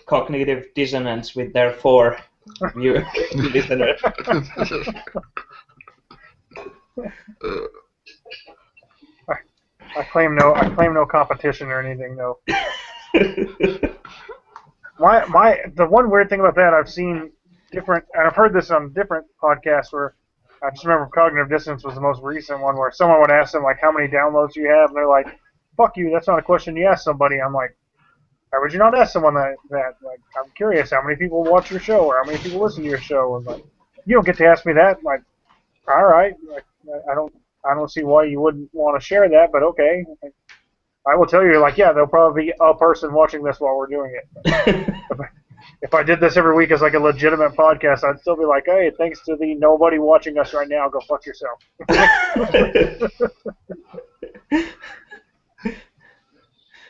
cognitive dissonance with their 4 listeners. I claim no competition or anything though. The one weird thing about that I've seen different, and I've heard this on different podcasts where I just remember cognitive dissonance was the most recent one where someone would ask them like how many downloads you have, and they're like, "Fuck you, that's not a question you ask somebody." I'm like, why would you not ask someone that? Like, I'm curious how many people watch your show or how many people listen to your show, and like, you don't get to ask me that. Like, all right, like, I don't see why you wouldn't want to share that, but okay. I will tell you, like, yeah, there'll probably be a person watching this while we're doing it. If I did this every week as like a legitimate podcast, I'd still be like, hey, thanks to the nobody watching us right now, go fuck yourself.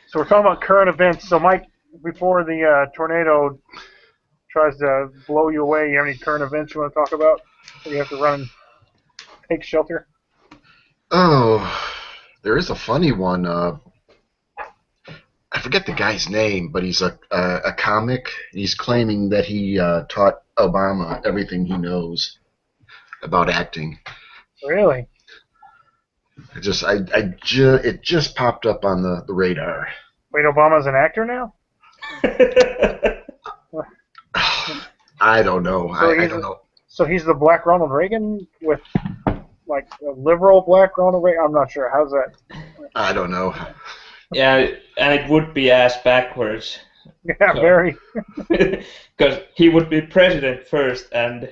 So we're talking about current events. So Mike, before the tornado tries to blow you away, you have any current events you want to talk about? Or you have to run and take shelter? Oh, there is a funny one. I forget the guy's name, but he's a comic. He's claiming that he taught Obama everything he knows about acting. Really? It just popped up on the radar. Wait, Obama's an actor now? I don't know. So I don't know. So he's the Black Ronald Reagan with, like, a liberal Black Ronald Reagan? I'm not sure. How's that? I don't know. Yeah, and it would be ass backwards. Yeah, very. Because he would be president first and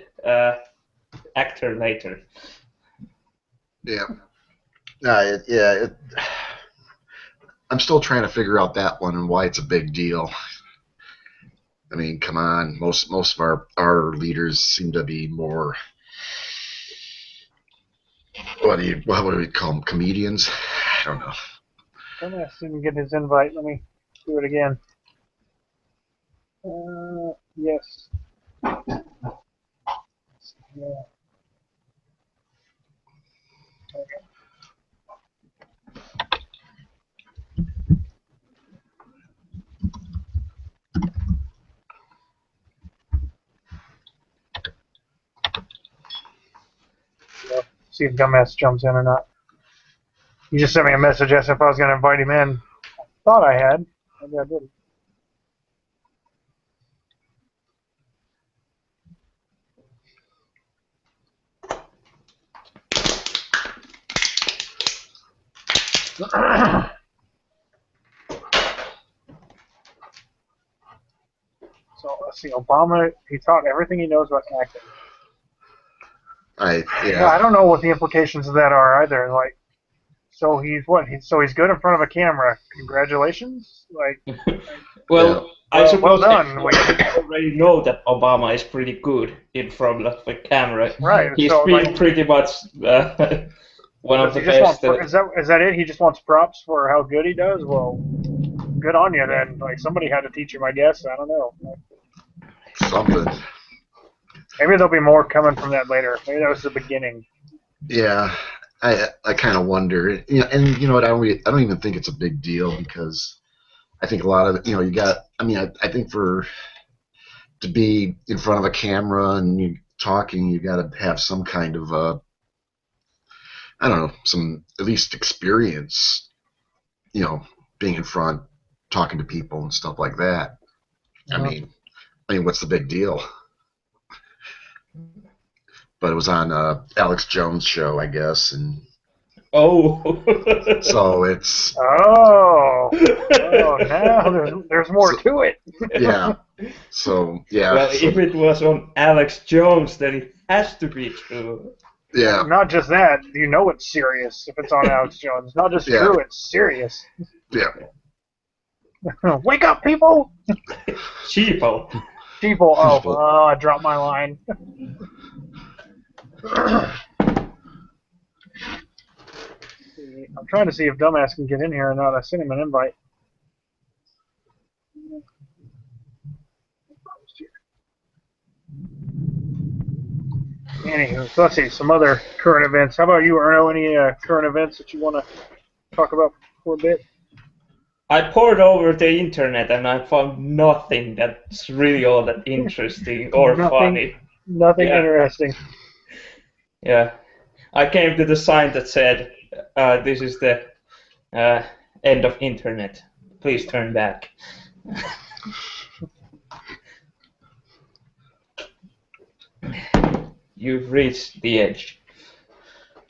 actor later. Yeah. I'm still trying to figure out that one and why it's a big deal. I mean, come on. Most of our leaders seem to be more. What do we call them? Comedians? I don't know. Dumbass didn't get his invite. Let me do it again. Yes. Yeah. Okay. See if Dumbass jumps in or not. He just sent me a message asking if I was going to invite him in. I thought I had. Maybe I didn't. So let's see. Obama, he taught everything he knows about acting. Yeah, I don't know what the implications of that are either. Like, so he's what? He's good in front of a camera. Congratulations. Like, well, I suppose well done. We already know that Obama is pretty good in front of the camera. Right. He's so, been pretty much one of the best. Is that it? He just wants props for how good he does? Well, good on you then. Like, somebody had to teach him, I guess. I don't know. Something. Maybe there'll be more coming from that later. Maybe that was the beginning. Yeah, I kind of wonder. You know, and you know what? I don't even think it's a big deal because I think a lot of you got. I mean, I think to be in front of a camera and you talking, you got to have some kind of I don't know, some at least experience. Being in front, talking to people and stuff like that. I mean, what's the big deal? But it was on Alex Jones' show, I guess, and so it's now there's more to it. Yeah. So yeah. Well, if it was on Alex Jones, then it has to be true. Yeah. Not just that, it's serious if it's on Alex Jones. It's not just true, it's serious. Yeah. Wake up, people! Sheeple. People. Oh, I dropped my line. I'm trying to see if Dumbass can get in here or not. I sent him an invite. Anywho, so let's see, some other current events. How about you, Erno? Any current events that you want to talk about for a bit? I poured over the internet and I found nothing that's really all that interesting or funny. Nothing Yeah. interesting. Yeah. I came to the sign that said, this is the end of internet. Please turn back. You've reached the edge.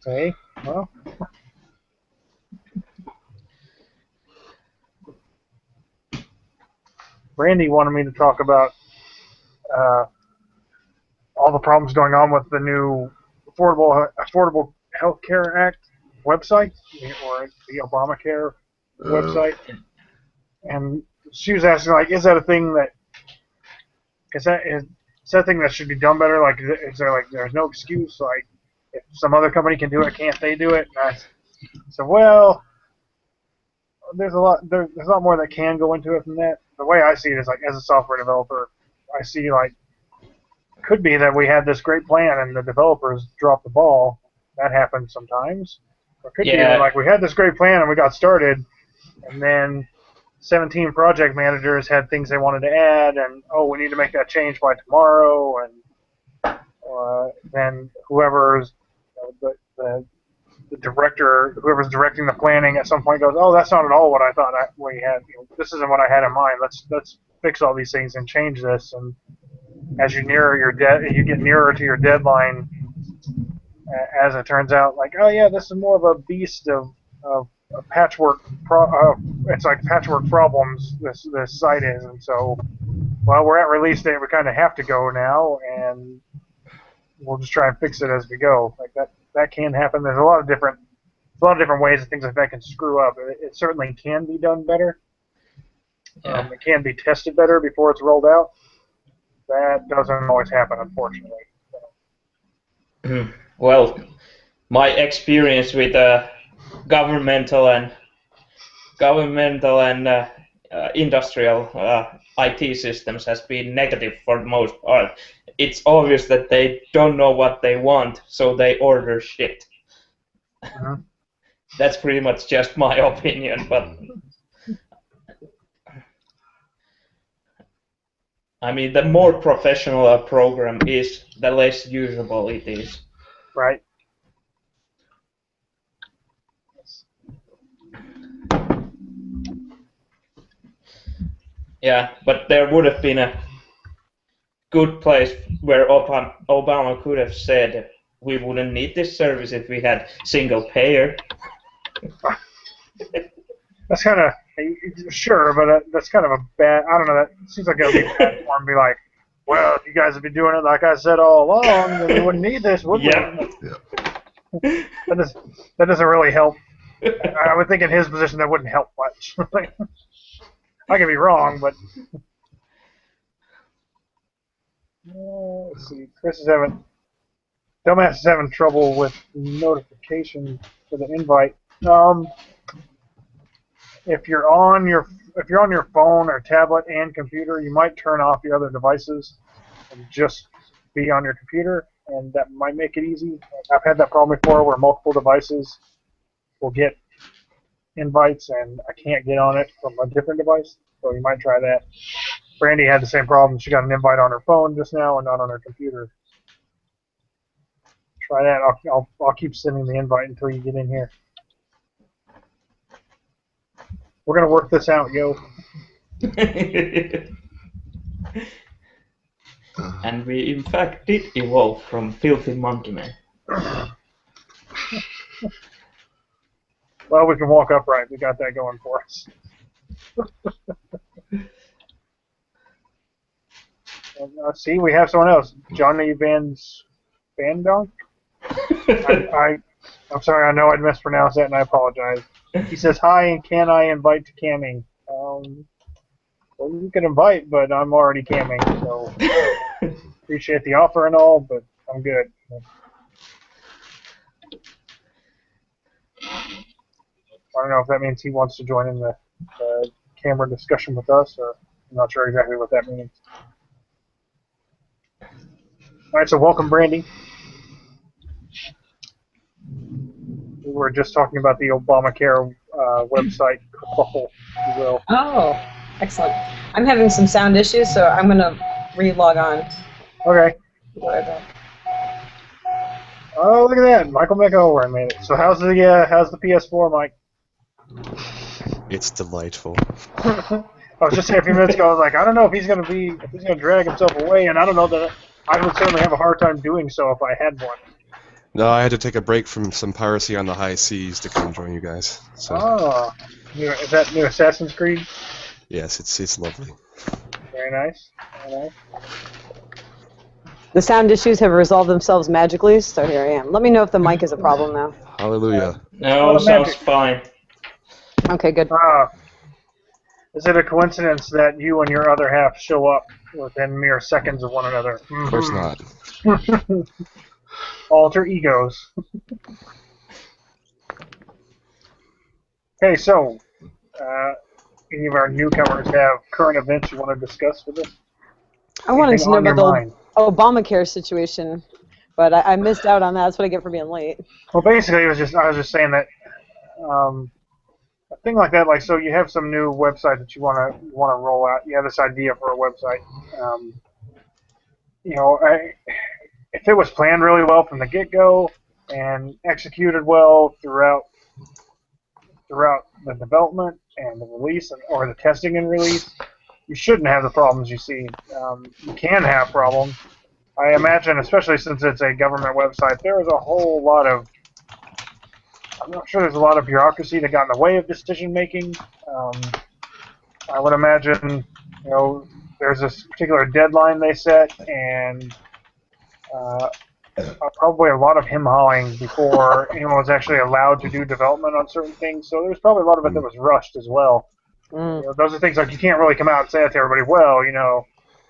Okay, well. Brandy wanted me to talk about all the problems going on with the new Affordable Health Care Act website, or the Obamacare website. And she was asking, like, is that a thing that is that a thing that should be done better? Like, is there, like, there's no excuse? Like, if some other company can do it, can't they do it? And I said, well, there's a lot more that can go into it than that. The way I see it is, like, as a software developer, I see, like, could be that we had this great plan and the developers dropped the ball. That happens sometimes. Or it could be that, like, we had this great plan and we got started, and then 17 project managers had things they wanted to add, and we need to make that change by tomorrow, and then whoever's the director, whoever's directing the planning, at some point goes, that's not at all what I thought we had. This isn't what I had in mind. Let's fix all these things and change this. And as you you get nearer to your deadline. As it turns out, like, this is more of a beast of patchwork. It's like patchwork problems. This site is, and so, well, we're at release date. We kind of have to go now, and we'll just try and fix it as we go. Like that can happen. There's a lot of different ways that things like that can screw up. It certainly can be done better. Yeah. It can be tested better before it's rolled out. That doesn't always happen, unfortunately. Well, my experience with governmental and industrial IT systems has been negative for the most part. It's obvious that they don't know what they want, so they order shit. That's pretty much just my opinion, but I mean, the more professional a program is, the less usable it is. Right. Yeah, but there would have been a good place where Obama could have said we wouldn't need this service if we had single payer. That's kind of, sure, but that's kind of a bad, I don't know, that seems like it would be bad for him to be like, well, if you guys would be doing it like I said all along, then we wouldn't need this, would we? Yeah. That doesn't really help. I would think in his position that wouldn't help much. I could be wrong, but... let's see, Dumbass is having trouble with notification for the invite. If you're on your phone or tablet and computer, you might turn off your other devices and just be on your computer, and that might make it easy. I've had that problem before where multiple devices will get invites and I can't get on it from a different device, so you might try that. Brandy had the same problem. She got an invite on her phone just now and not on her computer. Try that. I'll keep sending the invite until you get in here. We're going to work this out, yo. And we, in fact, did evolve from filthy monkey man. Well, we can walk upright. We got that going for us. And, see, we have someone else. Johnny Van Dunk? I'm sorry, I know I'd mispronounced that, and I apologize. He says, hi, and can I invite to camming? Well, you can invite, but I'm already camming, so appreciate the offer and all, but I'm good. I don't know if that means he wants to join in the camera discussion with us, or I'm not sure exactly what that means. All right, so welcome, Brandy. We were just talking about the Obamacare website kerfuffle, if you will. Oh, excellent. I'm having some sound issues, so I'm going to re-log on. Okay. Be right back. Oh, look at that. Michael McElroy made it. So how's the PS4, Mike? It's delightful. I was just saying a few minutes ago, I was like, I don't know if he's gonna drag himself away, and I don't know that I would certainly have a hard time doing so if I had one. No, I had to take a break from some piracy on the high seas to come join you guys. So Oh, is that new Assassin's Creed? yes, it's lovely. Very nice. Very nice. The sound issues have resolved themselves magically, so here I am. Let me know if the mic is a problem now. Hallelujah. No, sounds fine. Okay, good. Is it a coincidence that you and your other half show up within mere seconds of one another? Of course not. Alter egos. Okay, so any of our newcomers have current events you want to discuss with us? I wanted Anything to know on your about mind? the Obamacare situation, but I missed out on that. That's what I get for being late. Well, basically, I was just saying that a thing like that, like so, you have some new website that you want to roll out. You have this idea for a website. If it was planned really well from the get-go and executed well throughout the development and the release or the testing and release, you shouldn't have the problems you see. You can have problems. I imagine, especially since it's a government website, there is a whole lot of, I'm not sure there's a lot of bureaucracy that got in the way of decision making. I would imagine, there's this particular deadline they set, and probably a lot of him-hawing before anyone was actually allowed to do development on certain things. So there's probably a lot of it that was rushed as well. Those are things like you can't really come out and say it to everybody. Well,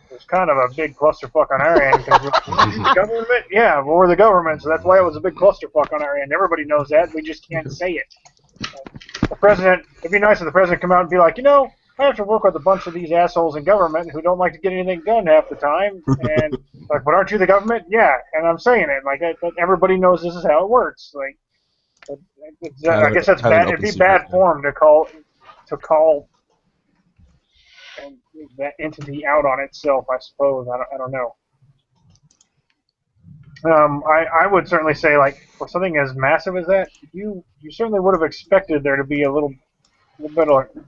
there's kind of a big clusterfuck on our end because the government. Yeah, well, we're the government, so that's why it was a big clusterfuck on our end. Everybody knows that. We just can't say it. The president. It'd be nice if the president come out and be like, I have to work with a bunch of these assholes in government who don't like to get anything done half the time. And like, but aren't you the government? Yeah, and I'm saying it like that. Everybody knows this is how it works. Like, I guess that's bad. It'd be bad form to call that entity out on itself. I suppose. I don't know. I would certainly say, like, for something as massive as that, you certainly would have expected there to be a little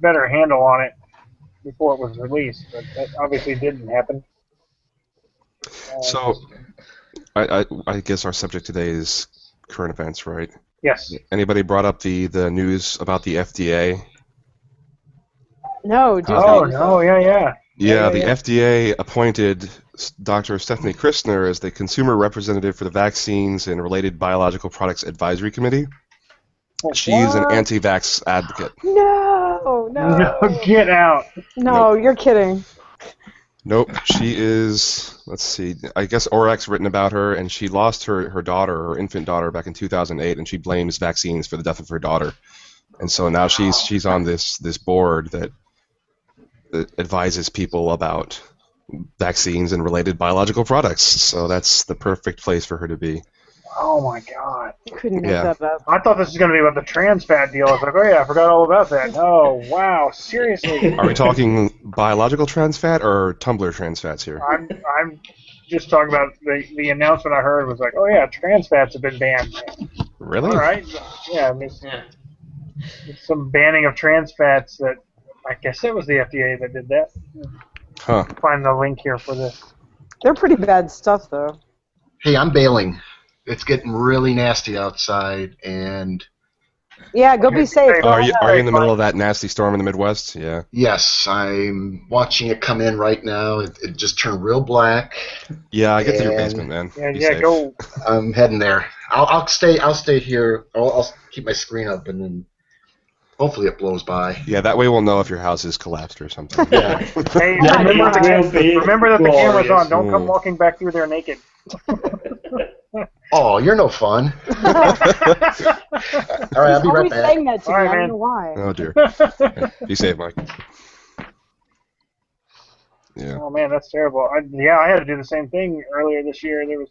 better handle on it before it was released, but that obviously didn't happen. So, I guess our subject today is current events, right? Yes. Anybody brought up the news about the FDA? No, do Oh, no, yeah. Yeah, the FDA appointed Dr. Stephanie Christner as the consumer representative for the Vaccines and Related Biological Products Advisory Committee. She's an anti-vax advocate. No, Get out. No, you're kidding. Nope, she is, let's see, I guess Orac's written about her, and she lost her daughter, her infant daughter, back in 2008, and she blames vaccines for the death of her daughter. And so now she's on this board that advises people about vaccines and related biological products. So that's the perfect place for her to be. Oh my God. You couldn't make that up. I thought this was going to be about the trans fat deal. I was like, oh yeah, I forgot all about that. Oh, wow, seriously. Are we talking biological trans fat or Tumblr trans fats here? I'm just talking about the announcement I heard was like, oh yeah, trans fats have been banned. Really? All right. Yeah, there's some banning of trans fats that, I guess it was the FDA that did that. Huh. Find the link here for this. They're pretty bad stuff, though. Hey, I'm bailing. It's getting really nasty outside, and Yeah, go be safe. Are you in the middle of that nasty storm in the Midwest? Yeah. yes, I'm watching it come in right now. It just turned real black. Yeah, I get to your basement, man. Be safe. Go. I'm heading there. I'll stay here. I'll keep my screen up, and then hopefully it blows by. Yeah, that way we'll know if your house is collapsed or something. Yeah. Hey, Yeah, remember that the camera's on. Don't come Ooh. walking back through there naked. Oh, you're no fun. All right, I'll be right Always back. saying that to All me. right, I don't man. know why. Oh, dear. Yeah, be safe, Mike. Yeah. Oh man, that's terrible. I had to do the same thing earlier this year. There was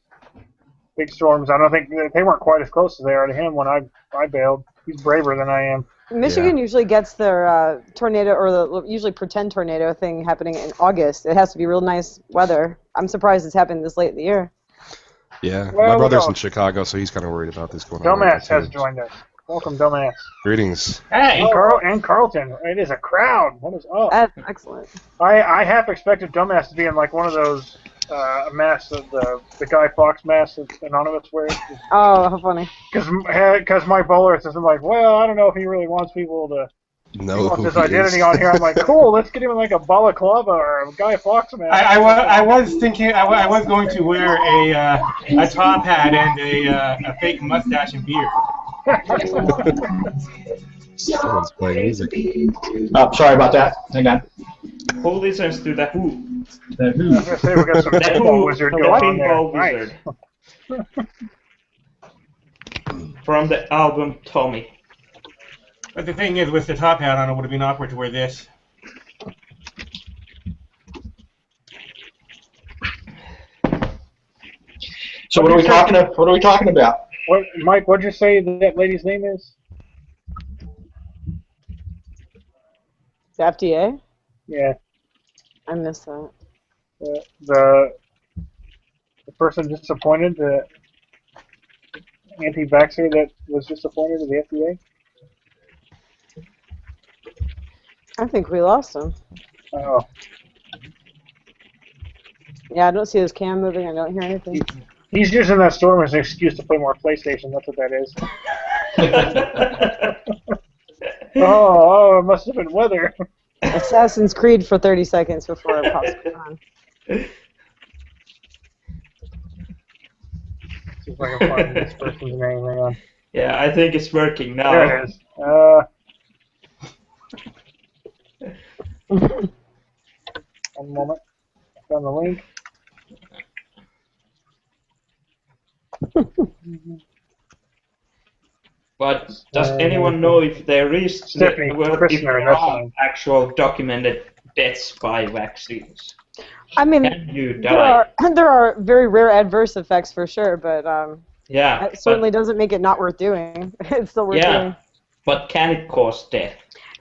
big storms. I don't think they weren't quite as close as they are to him when I bailed. He's braver than I am. Michigan usually gets their tornado, or the usually pretend tornado thing happening in August. It has to be real nice weather. I'm surprised it's happening this late in the year. Yeah, Well, my we brother's don't- in Chicago, so he's kind of worried about this going on. right Dumbass now, has too. joined us. Welcome, Dumbass. Greetings. Hey, And Carlton. It is a crowd. What is up? That's excellent. I half expected Dumbass to be in like one of those masks, the Guy Fawkes mask that Anonymous wears. Oh, how funny. Because Mike Bowler says, I'm like, well, I don't know if he really wants people to. He No, wants his who he identity is. on here. I'm like, cool, let's get him in like a balaclava or a Guy Fawkes mask. I was thinking I was going to wear a top hat and a fake mustache and beard. Someone's playing music. Oh, sorry about that. Hang on. Who listens to the Who? The I Who. was gonna say we got some The pinball Who, wizard the going on pinball there. Nice. wizard. From the album Tommy. But the thing is, with the top hat on, it would have been awkward to wear this. So what are we talking about? What are we talking about? What, Mike? What'd you say that lady's name is? The FDA? Yeah, I missed that. the person just appointed, the anti-vaxxer that was just appointed to the FDA. I think we lost him. Oh, Yeah, I don't see his cam moving. I don't hear anything. he's using that storm as an excuse to play more PlayStation. That's what that is. Oh, it must have been weather. Assassin's Creed for 30 seconds before it pops back on. See if I can find this person's name. Hang on. Yeah, I think it's working now. There it is. One moment. Found the link. But does anyone know if there is Stephanie if Christner, there that's are fine. actual documented deaths by vaccines? I mean, Can you die? there are very rare adverse effects for sure, but Yeah, that certainly doesn't make it not worth doing. It's still worth doing. yeah, but can it cause death?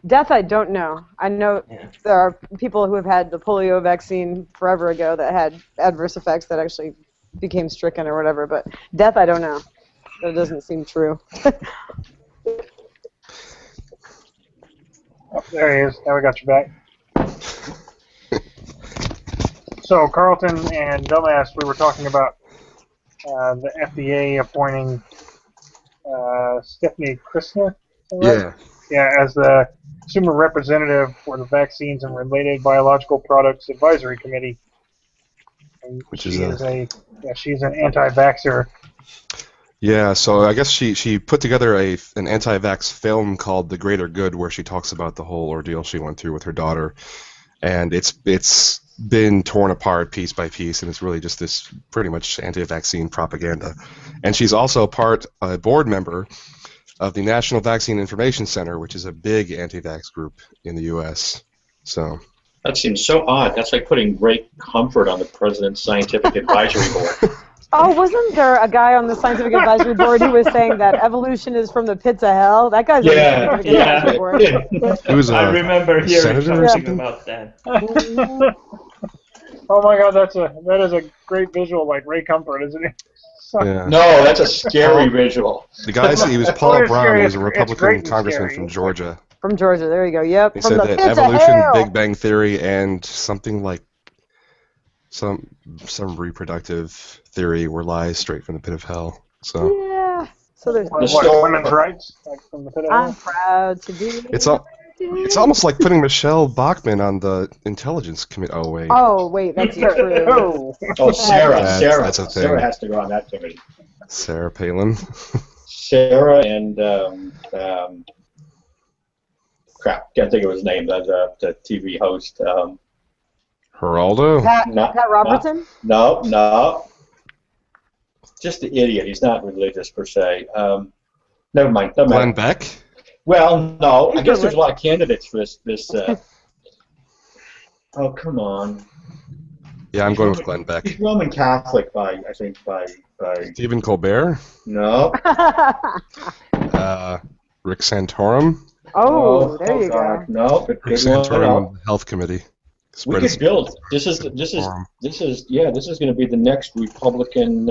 Death, I don't know. I know Yeah. there are people who have had the polio vaccine forever ago that had adverse effects that actually became stricken or whatever, but death, I don't know. That doesn't seem true. Oh, there he is. Now we got you back. So Carlton and Dumbass, we were talking about the FDA appointing Stephanie Christner. Yeah. Yeah, as the consumer representative for the Vaccines and Related Biological Products Advisory Committee. And Which she's is she's an anti-vaxxer. Yeah, so I guess she put together an anti-vax film called The Greater Good, where she talks about the whole ordeal she went through with her daughter, and it's been torn apart piece by piece, and it's really just this pretty much anti-vaccine propaganda. And she's also a board member of the National Vaccine Information Center, which is a big anti-vax group in the U.S. So That seems so odd. That's like putting Ray Comfort on the President's Scientific Advisory Board. Oh, wasn't there a guy on the scientific advisory board who was saying that evolution is from the pits of hell? That guy's on the scientific advisory board. he was I remember hearing senator or something something? about that. Oh my God, that is a great visual, like Ray Comfort, isn't it? Yeah. No, that's a scary visual. The guy said he was Paul It's Brown, scary. who was a It's Republican great and congressman scary. from Georgia. From Georgia, there you go. Yep, He from said the that pits evolution, of hell. Big Bang Theory, and something like some reproductive theory were lies straight from the pit of hell. So Yeah. So there's. What, women's rights? Like from the pit of I'm hell? proud to be. it's almost like putting Michelle Bachmann on the intelligence committee. Oh wait. Oh wait, that's true. Oh. Oh, Sarah. That's a thing. Sarah has to go on that committee. Sarah Palin. Sarah and crap, can't think of his name. The TV host. Geraldo. Pat No, Robertson. No. Just the idiot. He's not religious per se. Never mind. Glenn Beck. Well, no. I He's guess there's religious. a lot of candidates for this. Oh, come on. Yeah, I'm going with Glenn Beck. He's Roman Catholic by Stephen Colbert. no. Rick Santorum. Oh, there you God. go. No, good one. Santorum Health Committee. We could build. This is going to be the next Republican.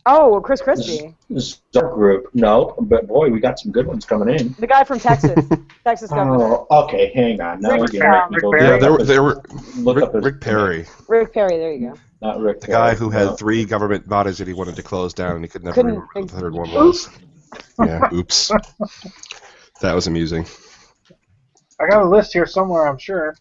Oh, Chris Christie. Group. No, but boy, we got some good ones coming in. The guy from Texas. Texas governor. Oh, okay, hang on. Now Rick we're Perry. Yeah, there were Rick Perry. Rick Perry, there you go. Not Rick The Perry. guy who had 3 government bodies that he wanted to close down, and he could never remember what the third one was. Yeah, oops. That was amusing. I got a list here somewhere, I'm sure.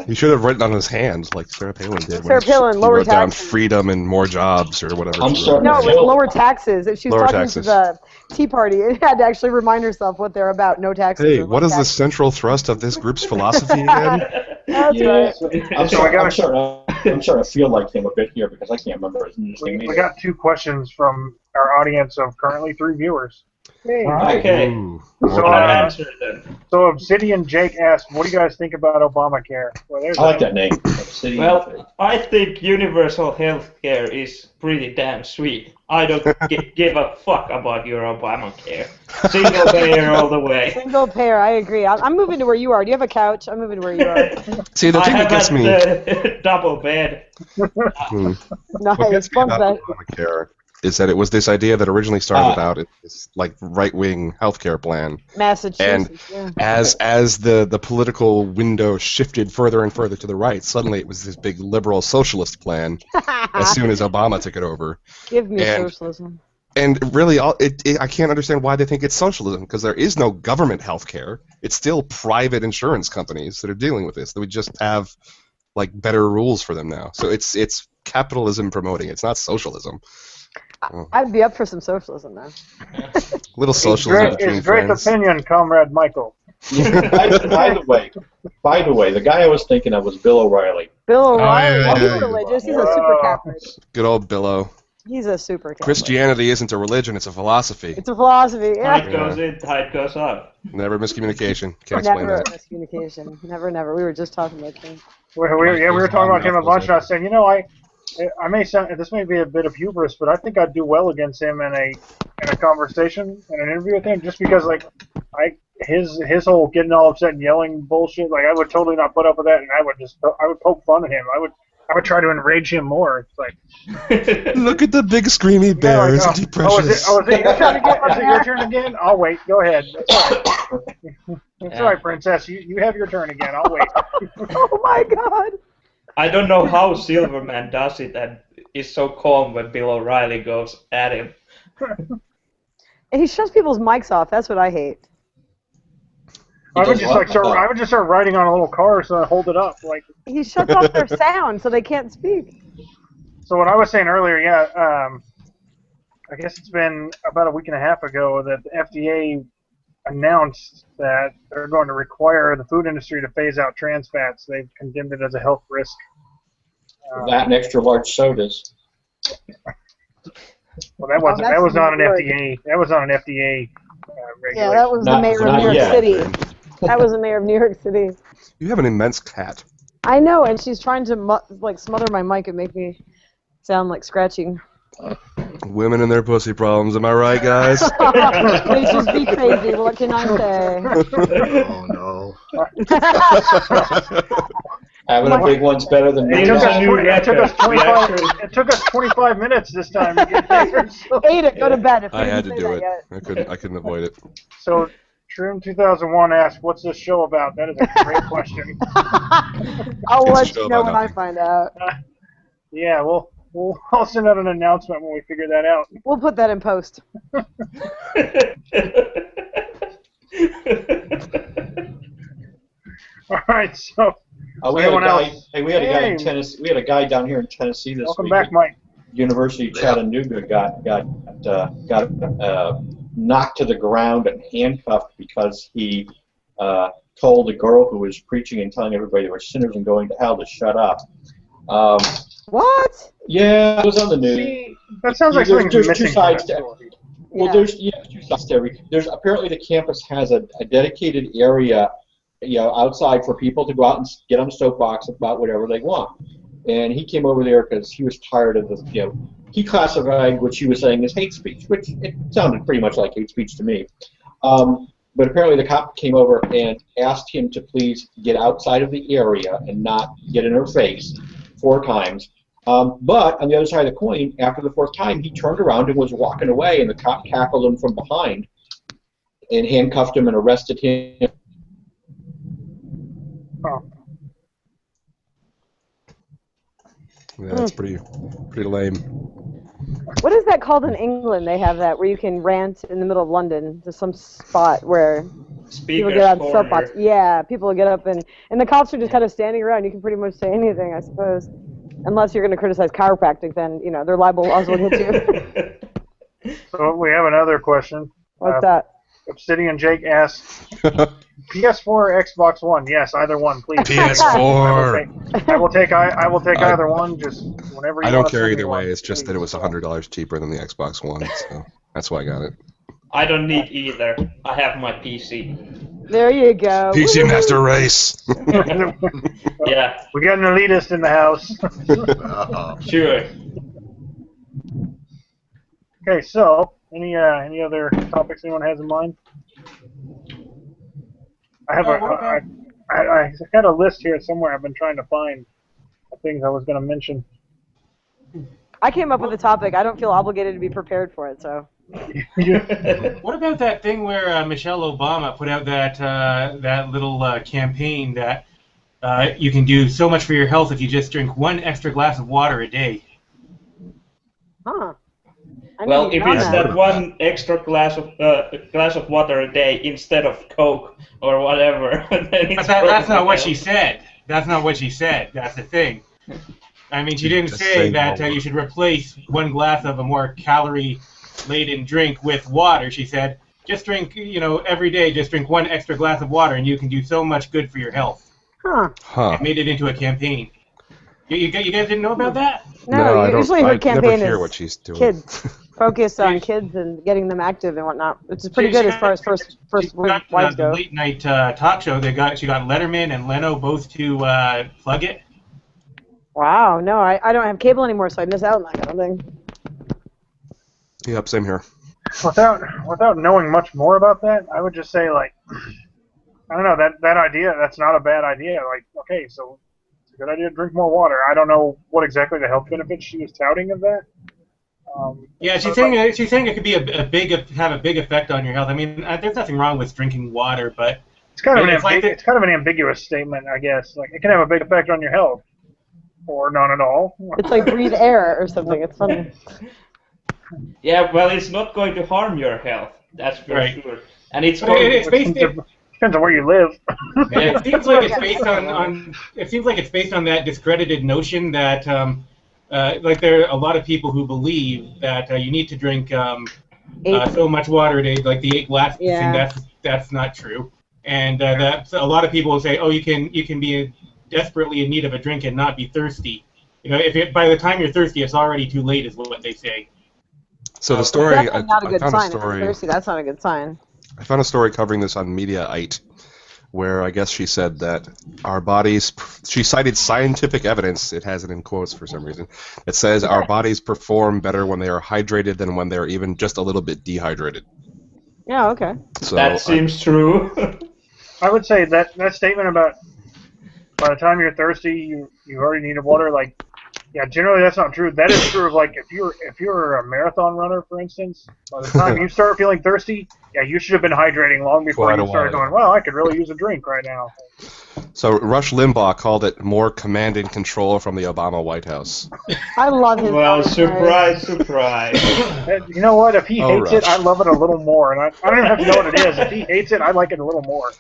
He should have written on his hand, like Sarah Palin did. Sarah Palin, he lower wrote down taxes. freedom and more jobs or whatever. I'm she sorry. wrote. No, it was lower taxes. If she was Lower talking taxes. to the Tea Party, it had to actually remind herself what they're about. No taxes. Hey, or what low is the taxes. central thrust of this group's philosophy again? That's right. I'm starting to feel like him a bit here because I can't remember his name. We got 2 questions from our audience of currently 3 viewers. Okay. Ooh, So, I'll answer them. So Obsidian Jake asked, what do you guys think about Obamacare? Well, there's I like that name. Obsidian. Well, I think universal health care is pretty damn sweet. I don't give a fuck about your Obamacare. Single payer all the way. Single payer, I agree. I'm moving to where you are. Do you have a couch? I'm moving to where you are. See, the I thing have that gets me. a double bed. What Nice. gets me Bunk about bed. Obamacare is that it was this idea that originally started out this like right-wing healthcare plan, Massachusetts. and yeah. as the political window shifted further and further to the right, suddenly it was this big liberal socialist plan. As soon as Obama took it over, Give me and- socialism. and really, I can't understand why they think it's socialism because there is no government healthcare. It's still private insurance companies that are dealing with this. That we just have like better rules for them now. So it's capitalism promoting. It's not socialism. I'd be up for some socialism, though. Little socialism between His great friends. opinion, Comrade Michael. By the way, the guy I was thinking of was Bill O'Reilly. Bill O'Reilly, yeah, he's yeah. religious. He's a super Catholic. Good old Billo. He's a super Catholic. Christianity isn't a religion; it's a philosophy. It's a philosophy. Yeah. Tide goes in, tide goes out. Never miscommunication. Can't explain Never that. miscommunication. Never. We were just talking about things. We were talking about him at lunch, and I was saying, I may sound, this may be a bit of hubris, but I think I'd do well against him in a conversation, in an interview with him, just because his whole getting all upset and yelling bullshit, I would totally not put up with that, and I would poke fun at him. I would try to enrage him more. It's like, Look at the big screamy bear. Isn't he precious? Is it your turn again? Is it your turn again? I'll wait. Go ahead. That's all right, Princess. You have your turn again. I'll wait. Oh my God. I don't know how Silverman does it and is so calm when Bill O'Reilly goes at him. And he shuts people's mics off. That's what I hate. I would just start writing on a little card so I hold it up. He shuts off their sound so they can't speak. So what I was saying earlier, I guess it's been about a week and a half ago that the FDA announced that they're going to require the food industry to phase out trans fats. They've condemned it as a health risk. That and extra large sodas. Well, that was not an FDA. That was not an FDA regulation. Yeah, that was the mayor of New York City. That was the mayor of New York City. You have an immense cat. I know, and she's trying to smother my mic and make me sound like scratching. Women and their pussy problems. Am I right, guys? They just be crazy. What can I say? Oh no. Having a big one's better than me. It took us 25 minutes this time to get there. Ada, go to bed. If I you had didn't to say do that it. yet. I couldn't avoid it. So, Trim 2001 asked, "What's this show about?" That is a great question. I'll It's a let show you know about when I nothing. find out. Yeah, I'll send out an announcement when we figure that out. We'll put that in post. All right, so We had a anyone guy. else? Hey, we had a guy in Hey. Tennessee. We had a guy down here in Tennessee this Welcome week. back, Mike. University of Chattanooga got knocked to the ground and handcuffed because he told a girl who was preaching and telling everybody they were sinners and going to hell to shut up. What? Yeah, it was on the news. See, that sounds like There's something's missing two from sides that to story. Well, Yeah. there's two sides to every. There's apparently the campus has a dedicated area, outside for people to go out and get on the soapbox about whatever they want. And he came over there because he was tired of the he classified what she was saying as hate speech, which it sounded pretty much like hate speech to me. But apparently the cop came over and asked him to please get outside of the area and not get in her face 4 times. But on the other side of the coin, after the 4th time, he turned around and was walking away, and the cop tackled him from behind and handcuffed him and arrested him. Oh. Yeah, that's pretty lame. What is that called in England? They have that where you can rant in the middle of London. There's some spot where people get out of soapbox. Yeah, people get up and the cops are just kind of standing around. You can pretty much say anything, I suppose. Unless you're going to criticize chiropractic, then, you know, they're liable to also hit you. So we have another question. What's that? Obsidian Jake asks, PS4 or Xbox One? Yes, either one, please. PS4. I will take either one. Just whenever you. I don't want to care send me either way. one, It's just please. that it was $100 cheaper than the Xbox One, so that's why I got it. I don't need either. I have my PC. There you go. PC Woo! Master Race. Yeah, We got an elitist in the house. sure. Okay, so any other topics anyone has in mind? I have I had a list here somewhere. I've been trying to find the things I was going to mention. I came up with a topic. I don't feel obligated to be prepared for it, so. What about that thing where Michelle Obama put out that little campaign that you can do so much for your health if you just drink 1 extra glass of water a day? Huh. Well, if it's that. that 1 extra glass of water a day instead of Coke or whatever, then it's That's not what perfectly she said. That's not what she said. That's the thing. I mean, she didn't Just say saying that all you should replace 1 glass of a more calorie-laden drink with water. She said, just drink, every day, just drink 1 extra glass of water, and you can do so much good for your health. Huh. It made it into a campaign. You guys didn't know about that? No, I don't. usually her I campaign never hear is what she's doing. kids. Focus on kids and getting them active and whatnot, which is pretty good as far as first wives the go. late night talk show. She got Letterman and Leno both to plug it. Wow, no, I don't have cable anymore, so I miss out on that kind of thing. Yep, same here. Without knowing much more about that, I would just say, like, I don't know, that idea, that's not a bad idea. Like, okay, so it's a good idea to drink more water. I don't know what exactly the health benefits she was touting of that. Yeah, she's saying it could be have a big effect on your health. I mean, there's nothing wrong with drinking water, but it's kind of it's an ambiguous statement, I guess. Like, it can have a big effect on your health, or none at all. It's like breathe air or something. It's funny. Yeah, well, it's not going to harm your health. That's for Right. sure. And it's But going it's based. Depends on where you live. It seems like it's based on. It seems like it's based on that discredited notion that like there are a lot of people who believe that you need to drink so much water a day, like the 8 glasses Yeah. thing. That's not true. And that a lot of people will say, oh, you can be desperately in need of a drink and not be thirsty. By the time you're thirsty, it's already too late, is what they say. So the story, That's I not a good found sign. a story. If you're thirsty, that's not a good sign. I found a story covering this on Mediaite, where I guess she said that our bodies. She cited scientific evidence. It has it in quotes for some reason. It says our bodies perform better when they are hydrated than when they are even just a little bit dehydrated. Yeah, okay. So that seems true. I would say that statement about by the time you're thirsty, you already need water. Like, yeah, generally that's not true. That is true of, like, if you're a marathon runner, for instance. By the time you start feeling thirsty, yeah, you should have been hydrating long before Quite a you started while. going, well, I could really use a drink right now. So Rush Limbaugh called it more command and control from the Obama White House. I love his. Well, commentary. surprise. And you know what? If he hates it, Rush. I love it a little more. And I don't even have to know what it is. If he hates it, I like it a little more.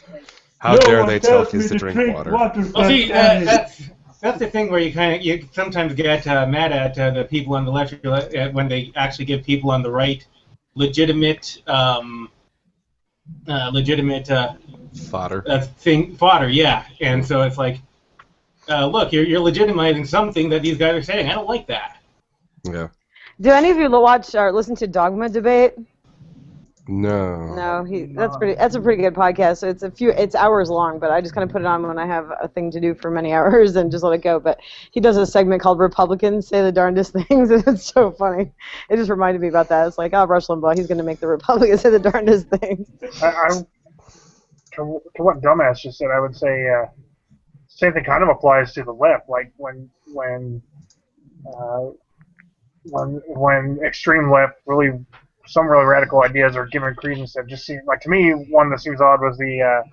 How dare they tell kids to drink water? Well, see, that's the thing where you sometimes get mad at the people on the left when they actually give people on the right legitimate Fodder. fodder, yeah. And so it's like, look, you're legitimizing something that these guys are saying. I don't like that. Yeah. Do any of you watch or listen to Dogma Debate? No. No, that's a pretty good podcast. So it's hours long, but I just kind of put it on when I have a thing to do for many hours and just let it go. But he does a segment called Republicans Say the Darndest Things, and it's so funny. It just reminded me about that. It's like, oh, Rush Limbaugh, he's going to make the Republicans say the darndest things. To what Dumbass just said, I would say same thing kind of applies to the left. Like when extreme left some really radical ideas are given credence that just seem like, to me, one that seems odd was the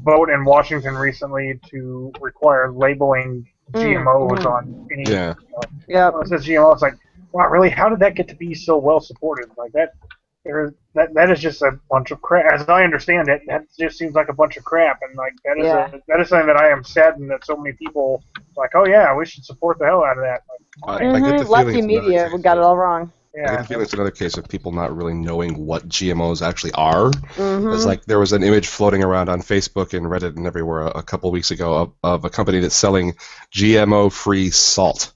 vote in Washington recently to require labeling GMOs on any. Yeah. It says GMO. It's like, wow, really? How did that get to be so well supported? Like that is just a bunch of crap. As I understand it, that just seems like a bunch of crap, and like that is something that I am saddened that so many people like, oh yeah, we should support the hell out of that. Like, I get the Lefty feeling media got it all wrong. I get the feeling it's another case of people not really knowing what GMOs actually are. It's like there was an image floating around on Facebook and Reddit and everywhere a couple weeks ago of a company that's selling GMO-free salt.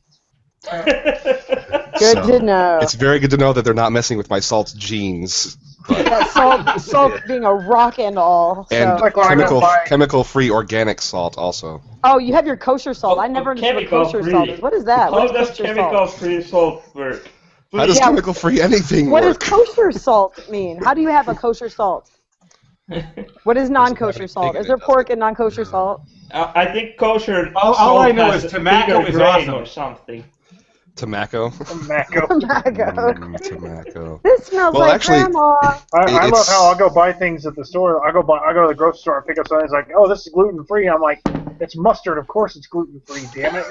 Good to know. It's very good to know that they're not messing with my salt genes. Salt being a rock and all. And so. chemical-free organic salt also. Oh, you have your kosher salt. I never understood what kosher salt is. What is that? How does chemical-free salt work? How does chemical-free anything work? What does kosher salt mean? How do you have a kosher salt? What is non-kosher salt? Is there pork in non-kosher salt? I think kosher all I know is tobacco is awesome. Or something. Tobacco. Tobacco. This smells like grandma. I love how I'll go buy things at the store. I go to the grocery store and pick up something. It's like, oh, this is gluten free. I'm like, it's mustard. Of course, it's gluten free. Damn it.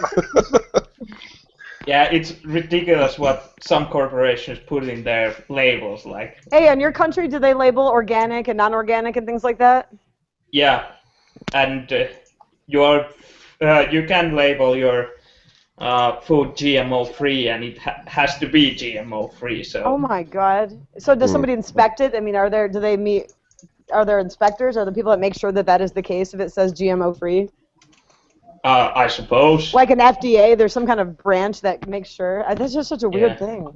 Yeah, it's ridiculous what some corporations put in their labels. Like, hey, in your country, do they label organic and non-organic and things like that? Yeah, and you can label your food GMO-free, and it has to be GMO-free. So. Oh my God! So does somebody inspect it? I mean, are there inspectors? Are there people that make sure that is the case if it says GMO-free? I suppose. Like an FDA, there's some kind of branch that makes sure. That's just such a weird thing.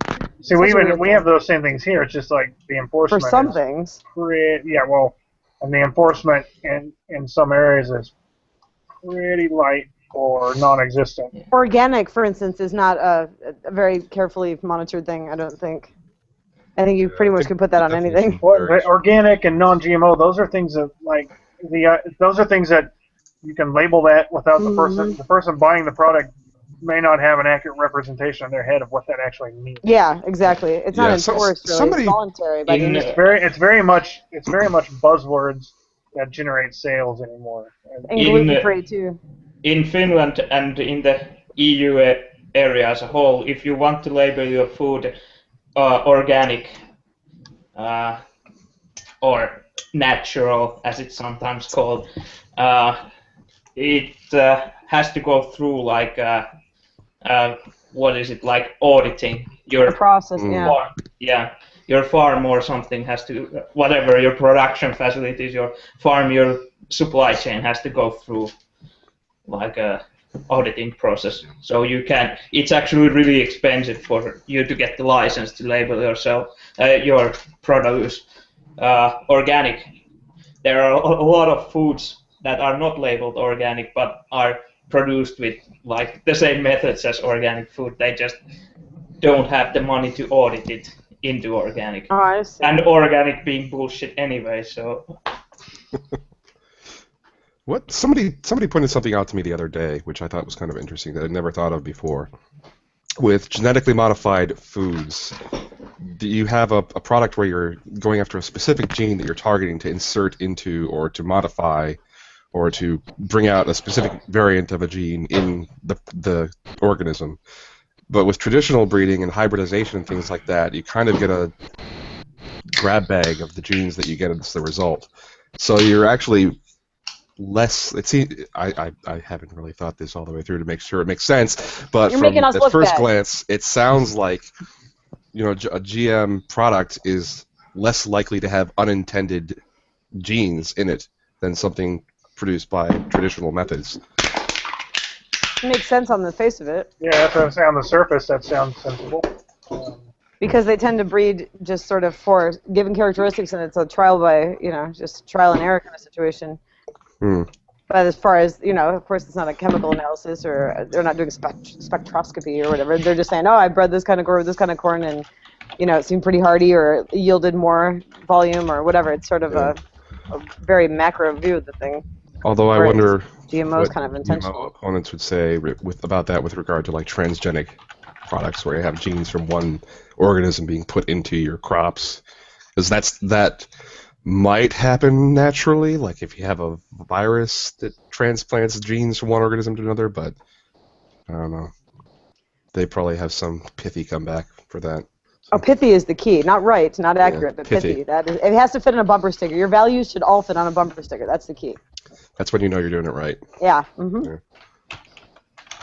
See, we have those same things here. It's just like the enforcement. For some things. And the enforcement in some areas is pretty light or non-existent. Organic, for instance, is not a very carefully monitored thing, I don't think. I think you pretty much could put that on anything. Organic and non-GMO, those are things that those are things that you can label that without the person buying the product may not have an accurate representation in their head of what that actually means. Yeah, exactly. It's not enforced, really. It's voluntary. It's very much buzzwords that generate sales anymore. And gluten-free, too. In Finland and in the EU area as a whole, if you want to label your food organic or natural, as it's sometimes called, it has to go through like auditing your process. Farm. Yeah, your farm or something has to, whatever your production facilities, your farm, your supply chain has to go through like a auditing process. So you can. It's actually really expensive for you to get the license to label your produce organic. There are a lot of foods that are not labeled organic but are produced with like the same methods as organic food. They just don't have the money to audit it into organic. Oh, I see. And organic being bullshit anyway, so. What somebody pointed something out to me the other day, which I thought was kind of interesting that I'd never thought of before. With genetically modified foods, do you have a product where you're going after a specific gene that you're targeting to insert into or to modify or to bring out a specific variant of a gene in the organism? But with traditional breeding and hybridization and things like that, you kind of get a grab bag of the genes that you get as the result. So you're actually less. I haven't really thought this all the way through to make sure it makes sense, but from at first glance, it sounds like a GM product is less likely to have unintended genes in it than something produced by traditional methods. It makes sense on the face of it. Yeah, that's what I'm saying. On the surface, that sounds sensible. Because they tend to breed just sort of for given characteristics, and it's a trial by, just trial and error kind of situation. But as far as, of course, it's not a chemical analysis, or they're not doing spectroscopy or whatever. They're just saying, oh, I bred this kind of corn with this kind of corn, and, it seemed pretty hardy, or yielded more volume, or whatever. It's sort of a very macro view of the thing. Although I wonder GMO's kind of intentional. GMO opponents would say about that with regard to like transgenic products, where you have genes from one organism being put into your crops, because that might happen naturally, like if you have a virus that transplants genes from one organism to another, but I don't know. They probably have some pithy comeback for that. Oh, pithy is the key. Not right, not accurate, but pithy. That is, it has to fit in a bumper sticker. Your values should all fit on a bumper sticker. That's the key. That's when you know you're doing it right. Yeah. Mm-hmm. Yeah.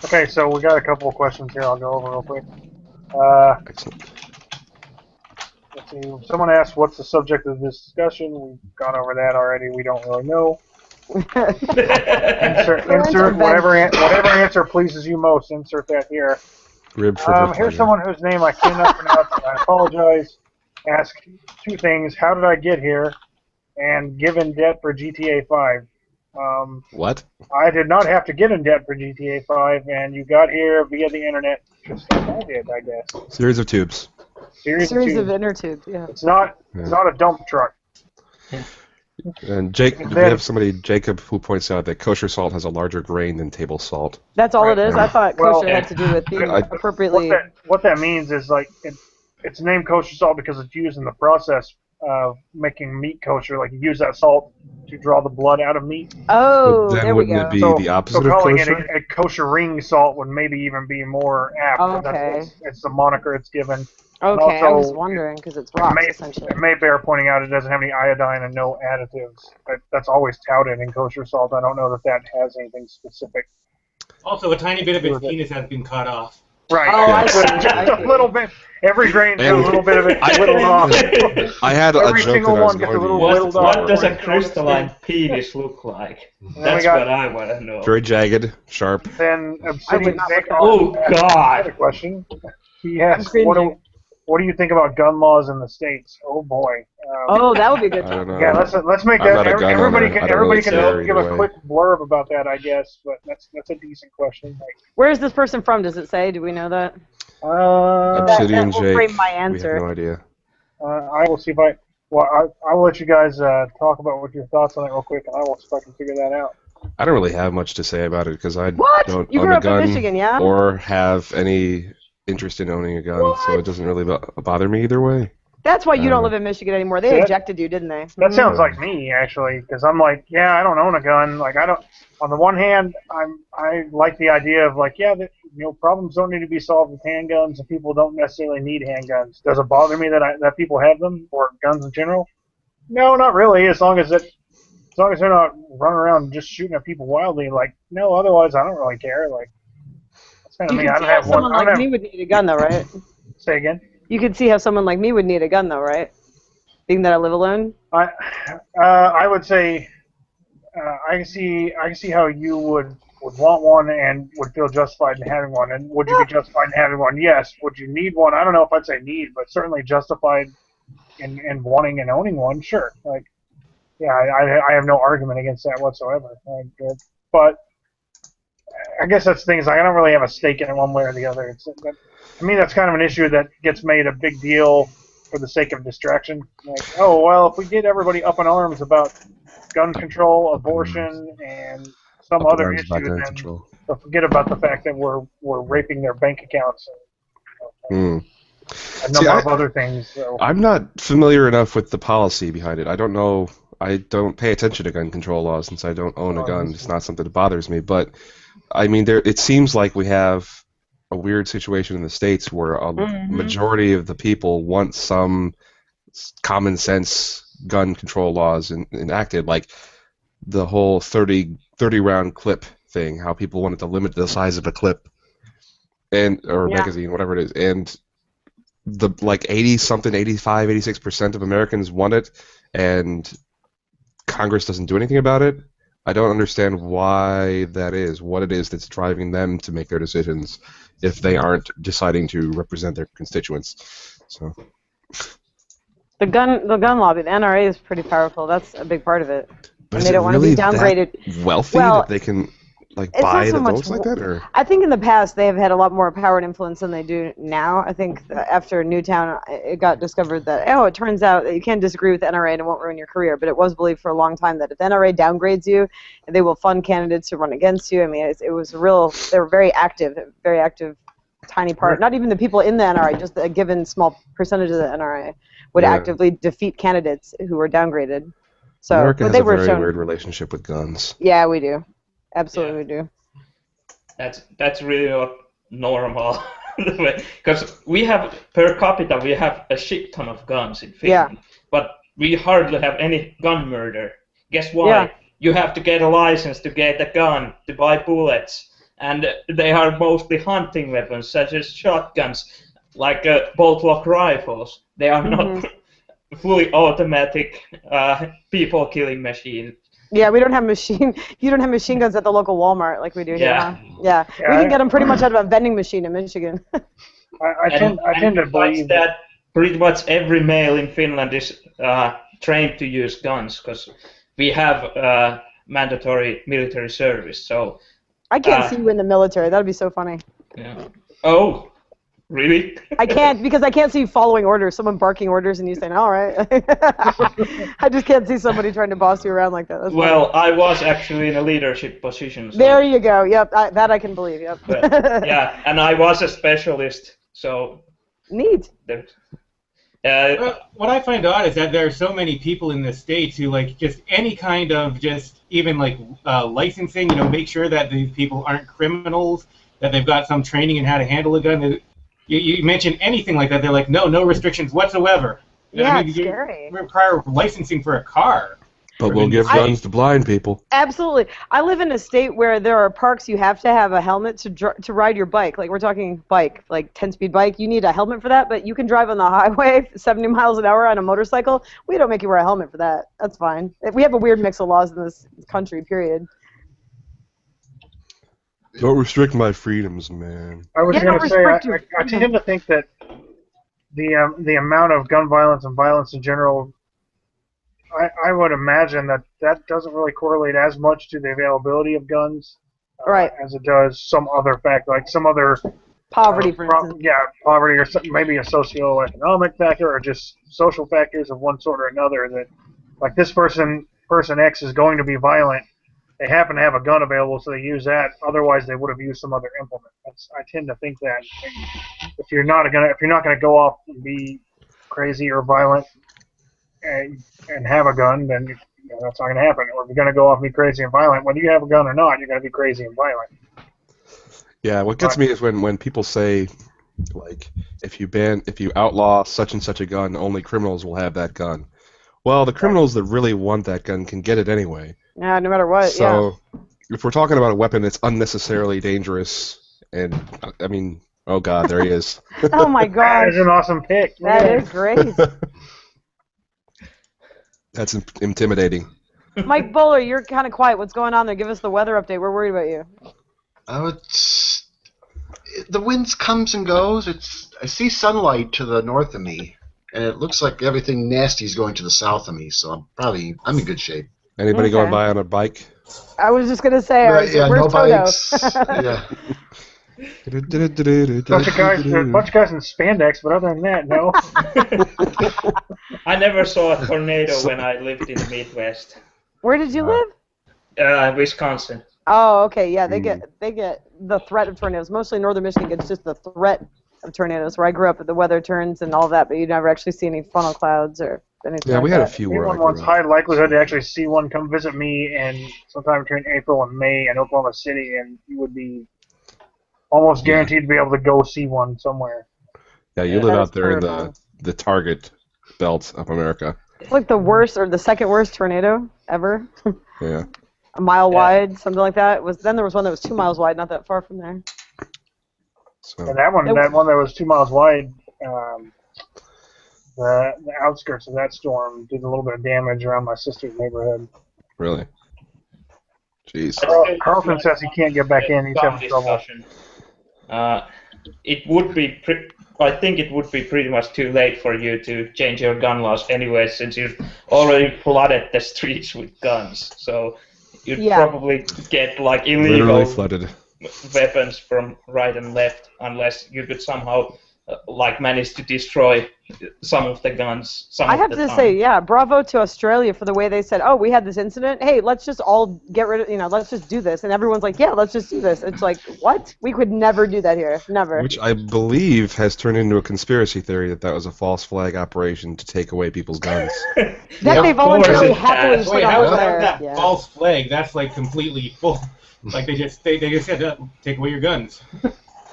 Okay, so we got a couple of questions here. I'll go over real quick. Excellent. Let's see. Someone asked, "What's the subject of this discussion?" We've gone over that already. We don't really know. insert whatever answer pleases you most. Insert that here. Here's someone whose name I cannot pronounce. I apologize. Ask two things: how did I get here, and give in debt for GTA 5. What? I did not have to get in debt for GTA 5, and you got here via the internet, just like I did, I guess. Series of tubes. Series of inner tubes, yeah. It's not a dump truck. And we have somebody, Jacob, who points out that kosher salt has a larger grain than table salt. That's all it is? I thought kosher had to do with being appropriately... What that means is, like, it's named kosher salt because it's used in the process of making meat kosher. Like, you use that salt to draw the blood out of meat. Oh, then there we go. Wouldn't it be the opposite of calling kosher? it a kosher ring salt would maybe even be more apt. Okay. It's the moniker it's given. Okay, I was wondering, because it's rocks, essentially. It may bear pointing out it doesn't have any iodine and no additives. That's always touted in kosher salt. I don't know that has anything specific. Also, a tiny bit of its penis has been cut off. Right. Oh, I see. Just a little bit. Every grain gets a little bit of it whittled off. I had Every a joke single that I was one gets a going little to use. whittled off. What does a crystalline penis look like? That's what I want to know. Very jagged, sharp. Then Obsidian Nick Oh, God. had a question. He asked, what do you think about gun laws in the States? Oh, boy. That would be good. I don't know. Yeah, let's make that. Everybody can give a quick way. blurb about that, I guess. But that's a decent question. Where is this person from? Does it say? Do we know that? Obsidian that will Jake. frame my answer. We have no idea. I will see if I will let you guys talk about what your thoughts on it real quick, and I will see if I can figure that out. I don't really have much to say about it because I don't You own grew a up in gun Michigan, yeah? or have any interest in owning a gun, so it doesn't really bother me either way. That's why you don't live in Michigan anymore. They ejected you, didn't they? That sounds like me, actually, because I'm like, yeah, I don't own a gun. Like, I don't. On the one hand, I like the idea of like, yeah, problems don't need to be solved with handguns, and people don't necessarily need handguns. Does it bother me that people have them or guns in general? No, not really. As long as they're not running around just shooting at people wildly. Like, no, otherwise I don't really care. Like, that's kind of me. I don't have one. Someone like me would need a gun, though, right? Say again. You could see how someone like me would need a gun, though, right? Being that I live alone. I would say I can see how you would want one and would feel justified in having one. And would you be justified in having one? Yes. Would you need one? I don't know if I'd say need, but certainly justified in wanting and owning one. Sure. Like, yeah, I have no argument against that whatsoever. But I guess that's the thing is I don't really have a stake in it one way or the other. To me, that's kind of an issue that gets made a big deal for the sake of distraction. Like, oh, well, if we get everybody up in arms about gun control, abortion, and some other issue, then they'll forget about the fact that we're raping their bank accounts and a number of other things. So. I'm not familiar enough with the policy behind it. I don't know. I don't pay attention to gun control laws since I don't own a gun. It's not something that bothers me. But, I mean, it seems like we have a weird situation in the States where a majority of the people want some common sense gun control laws enacted, like the whole 30 round clip thing, how people wanted to limit the size of a clip or magazine, whatever it is, and the 86% of Americans want it, and Congress doesn't do anything about it. I don't understand why that is, what it is that's driving them to make their decisions if they aren't deciding to represent their constituents. So. The gun lobby, the NRA is pretty powerful. That's a big part of it. But And is they it don't really want to be downgraded. that wealthy Well, that they can like it's buy not so the much votes like that, or? I think in the past they have had a lot more power and influence than they do now. I think that after Newtown, it got discovered that it turns out that you can't disagree with the NRA and it won't ruin your career. But it was believed for a long time that if the NRA downgrades you, they will fund candidates who run against you. I mean, it was real. They were very active, tiny part. Not even the people in the NRA, just a given small percentage of the NRA would actively defeat candidates who were downgraded. So, America but has they a were very weird relationship with guns. Yeah, we do. Absolutely, we do. That's really not normal, because we have per capita we have a shit ton of guns in Finland, but we hardly have any gun murder. Guess why? Yeah. You have to get a license to get a gun, to buy bullets, and they are mostly hunting weapons such as shotguns, like bolt-lock rifles. They are not fully automatic people-killing machines. Yeah, we don't have you don't have machine guns at the local Walmart like we do here, huh? Yeah, we can get them pretty much out of a vending machine in Michigan. I tend to believe that pretty much every male in Finland is trained to use guns, because we have mandatory military service. So I can't see you in the military. That would be so funny. Yeah. Oh, really? I can't, because I can't see you following orders, someone barking orders and you saying, all right. I just can't see somebody trying to boss you around like that. That's well, funny. I was actually in a leadership position. So. There you go. Yep, that I can believe. Yep. But, yeah, and I was a specialist, so. Neat. What I find odd is that there are so many people in the States who, like, just any kind of even like licensing, make sure that these people aren't criminals, that they've got some training in how to handle a gun. You mention anything like that, they're like, no restrictions whatsoever. Yeah, it's scary. We require licensing for a car. But we'll give guns to blind people. Absolutely. I live in a state where there are parks you have to have a helmet to ride your bike. Like, we're talking bike, like 10-speed bike. You need a helmet for that, but you can drive on the highway 70 miles an hour on a motorcycle. We don't make you wear a helmet for that. That's fine. We have a weird mix of laws in this country, period. Don't restrict my freedoms, man. I was going to say, I tend to think that the amount of gun violence and violence in general, I would imagine that doesn't really correlate as much to the availability of guns as it does some other fact, like some other poverty, for instance. Yeah, poverty, or maybe a socioeconomic factor, or just social factors of one sort or another. That, like, this person X is going to be violent. They happen to have a gun available, so they use that. Otherwise, they would have used some other implement. I tend to think that if you're not gonna go off and be crazy or violent and have a gun, then that's not gonna happen. Or if you're gonna go off and be crazy and violent, whether you have a gun or not, you're gonna be crazy and violent. Yeah, what gets me is when people say, like, if you outlaw such and such a gun, only criminals will have that gun. Well, the criminals that really want that gun can get it anyway. Yeah, no matter what. So, if we're talking about a weapon that's unnecessarily dangerous, and I mean, oh god, there he is. Oh my god, that is an awesome pick. That is great. That's intimidating. Mike Bowler, you're kind of quiet. What's going on there? Give us the weather update. We're worried about you. The wind comes and goes. I see sunlight to the north of me, and it looks like everything nasty is going to the south of me. So I'm in good shape. Anybody going by on a bike? I was just gonna say, where's no Toto? bikes. Yeah. Bunch of guys in spandex, but other than that, no. I never saw a tornado when I lived in the Midwest. Where did you live? Wisconsin. Oh, okay, yeah, they get the threat of tornadoes. Mostly northern Michigan gets just the threat of tornadoes. Where I grew up, the weather turns and all that, but you never actually see any funnel clouds or anything. Yeah, like we had that. a few where I grew Everyone's up. high likelihood to actually see one come visit me, and sometime between April and May in Oklahoma City, and you would be almost guaranteed to be able to go see one somewhere. Yeah, you live out there in the Target belt of America. It's like the worst or the second worst tornado ever. Yeah. A mile wide, something like that. Then there was one that was 2 miles wide, not that far from there. So. And that one that was 2 miles wide, the outskirts of that storm did a little bit of damage around my sister's neighborhood. Really? Jeez. Carlton says he can't get back in. He's having trouble. it would be. I think it would be pretty much too late for you to change your gun laws anyway, since you've already flooded the streets with guns. So you'd probably get like illegal weapons from right and left, unless you could somehow like manage to destroy some of the guns. I have to say, yeah, bravo to Australia for the way they said, oh, we had this incident. Hey, let's just all get rid of, let's just do this. And everyone's like, yeah, let's just do this. It's like, what? We could never do that here. Never. Which I believe has turned into a conspiracy theory that was a false flag operation to take away people's guns. That they voluntarily happily put on fire. That false flag, that's like completely full. Like they just said, take away your guns.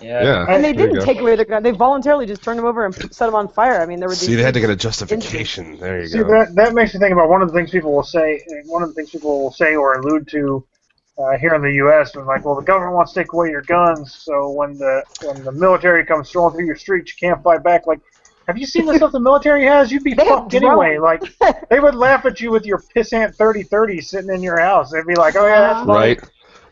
Yeah. And they didn't take away their gun. They voluntarily just turned them over and set them on fire. I mean, there were these. See, they had to get a justification. There you go. That makes me think about one of the things people will say. One of the things people will say or allude to here in the U.S. is like, well, the government wants to take away your guns, so when the military comes strolling through your streets, you can't fight back. Like, have you seen the stuff the military has? You'd be fucked anyway. Like, they would laugh at you with your pissant 30-30 sitting in your house. They'd be like, oh yeah, that's funny. Right.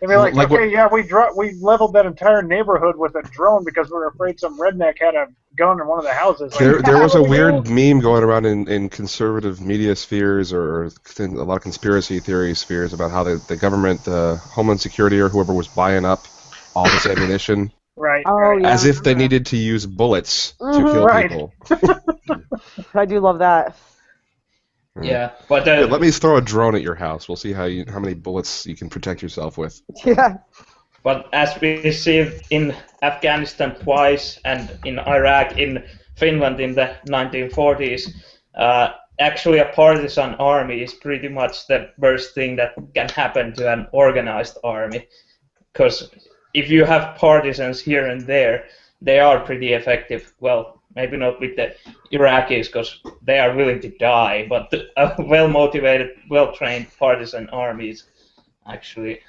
They'd be like, okay, yeah, we leveled that entire neighborhood with a drone because we were afraid some redneck had a gun in one of the houses. Like, there was a weird meme going around in conservative media spheres or a lot of conspiracy theory spheres about how the government, the Homeland Security or whoever was buying up all this ammunition. Right. As if they needed to use bullets to kill people. I do love that. Yeah, but let me throw a drone at your house. We'll see how many bullets you can protect yourself with. Yeah. But as we see in Afghanistan twice and in Iraq, in Finland in the 1940s, actually a partisan army is pretty much the worst thing that can happen to an organized army. Because if you have partisans here and there, they are pretty effective. Well, maybe not with the Iraqis, because they are willing to die, but a well-motivated, well-trained partisan armies, actually.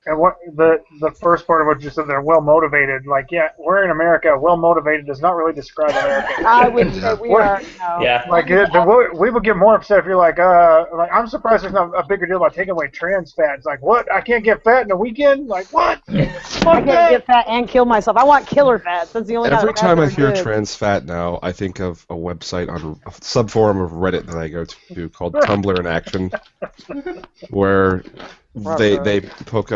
And what the first part of what you said, they're well-motivated. Like, yeah, we're in America. Well-motivated does not really describe America. I would say we are. No. Yeah. Like, we would get more upset if you're like, I'm surprised there's not a bigger deal about taking away trans fats. Like, what? I can't get fat in a weekend? Like, what? I can't get fat and kill myself. I want killer fats. That's the only. Every time I hear trans fat now, I think of a website on a subforum of Reddit that I go to called Tumblr in Action, where they poke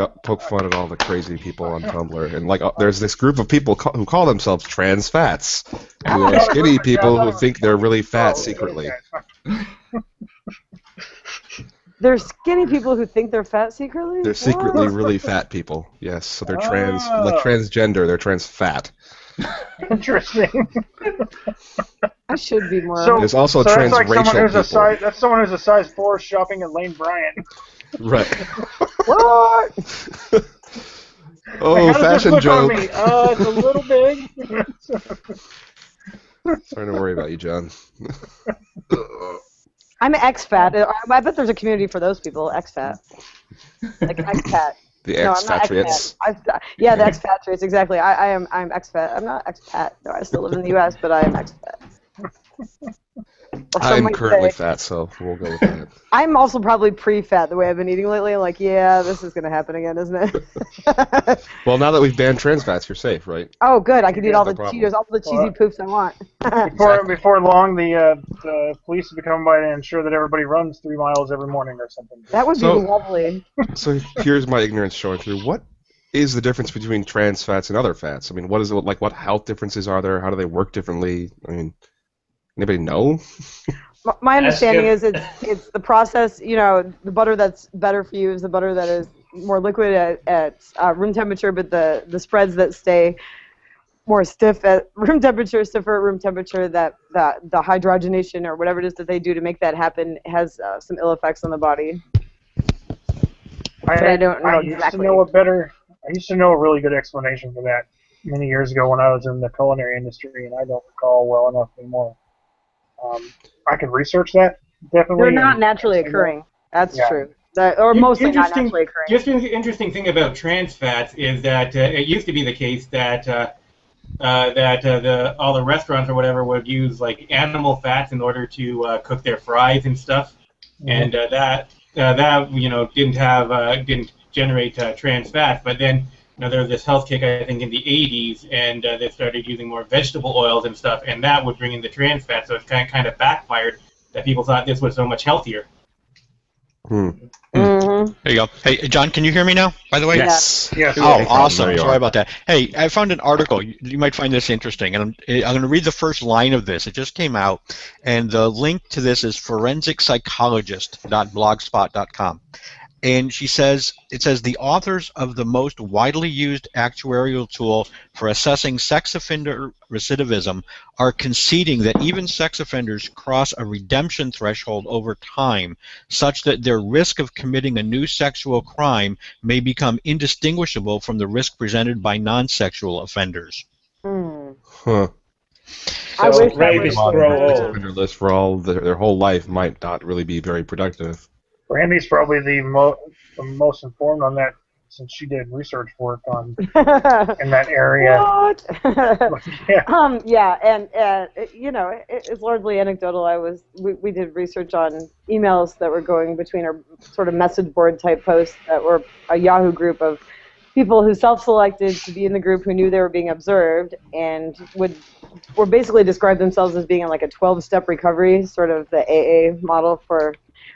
fun at all the crazy people on Tumblr, and like there's this group of people who call themselves trans fats, who are skinny people who think they're really fat secretly. There's skinny people who think they're fat secretly? They're secretly really fat people. Yes, so they're trans, like transgender. They're trans fat. Interesting. I should be more. There's also so transracial people. That's someone who's a size 4 shopping at Lane Bryant. Right. What? Oh, fashion joke. It's a little big. Sorry to worry about you, John. I'm ex-fat. I bet there's a community for those people, ex-fat. Like ex-fat. The expatriates. Yeah, the expatriates, exactly. I'm ex-fat. I'm not expat. No, I still live in the U.S., but I am ex-fat. I'm currently fat, so we'll go with that. I'm also probably pre-fat the way I've been eating lately. I'm like, yeah, this is going to happen again, isn't it? Well, now that we've banned trans fats, you're safe, right? Oh, good. I can eat all the Cheetos, all the cheesy poofs I want. Before long, the police will be coming by to ensure that everybody runs 3 miles every morning or something. That would be lovely. So here's my ignorance showing through. What is the difference between trans fats and other fats? I mean, what is it like? What health differences are there? How do they work differently? I mean, anybody know? My understanding is it's the process. The butter that's better for you is the butter that is more liquid at room temperature, but the spreads that stay more stiff at room temperature, stiffer at room temperature, that the hydrogenation or whatever it is that they do to make that happen has some ill effects on the body. I don't know exactly. I used to know a really good explanation for that many years ago when I was in the culinary industry, and I don't recall well enough anymore. I can research that, definitely. They're not naturally occurring. That's true. Or mostly not naturally occurring. Just an interesting thing about trans fats is that it used to be the case that all the restaurants or whatever would use like animal fats in order to cook their fries and stuff, and that didn't generate trans fats. But then there was this health kick, I think, in the 80s, and they started using more vegetable oils and stuff, and that would bring in the trans fat, so it kind of backfired that people thought this was so much healthier. Mm-hmm. There you go. Hey, John, can you hear me now, by the way? Yes. Oh, awesome. Sorry about that. Hey, I found an article. You might find this interesting, and I'm going to read the first line of this. It just came out, and the link to this is forensic-psychologist.blogspot.com. And it says, the authors of the most widely used actuarial tool for assessing sex offender recidivism are conceding that even sex offenders cross a redemption threshold over time, such that their risk of committing a new sexual crime may become indistinguishable from the risk presented by non-sexual offenders. Huh. I wish rapists grow old. Offender list for all their whole life might not really be very productive. Randy's probably the most informed on that since she did research work on in that area. What? Yeah. Yeah, and it's largely anecdotal. We did research on emails that were going between our sort of message board type posts that were a Yahoo group of people who self-selected to be in the group who knew they were being observed and were basically described themselves as being in like a 12-step recovery, sort of the AA model for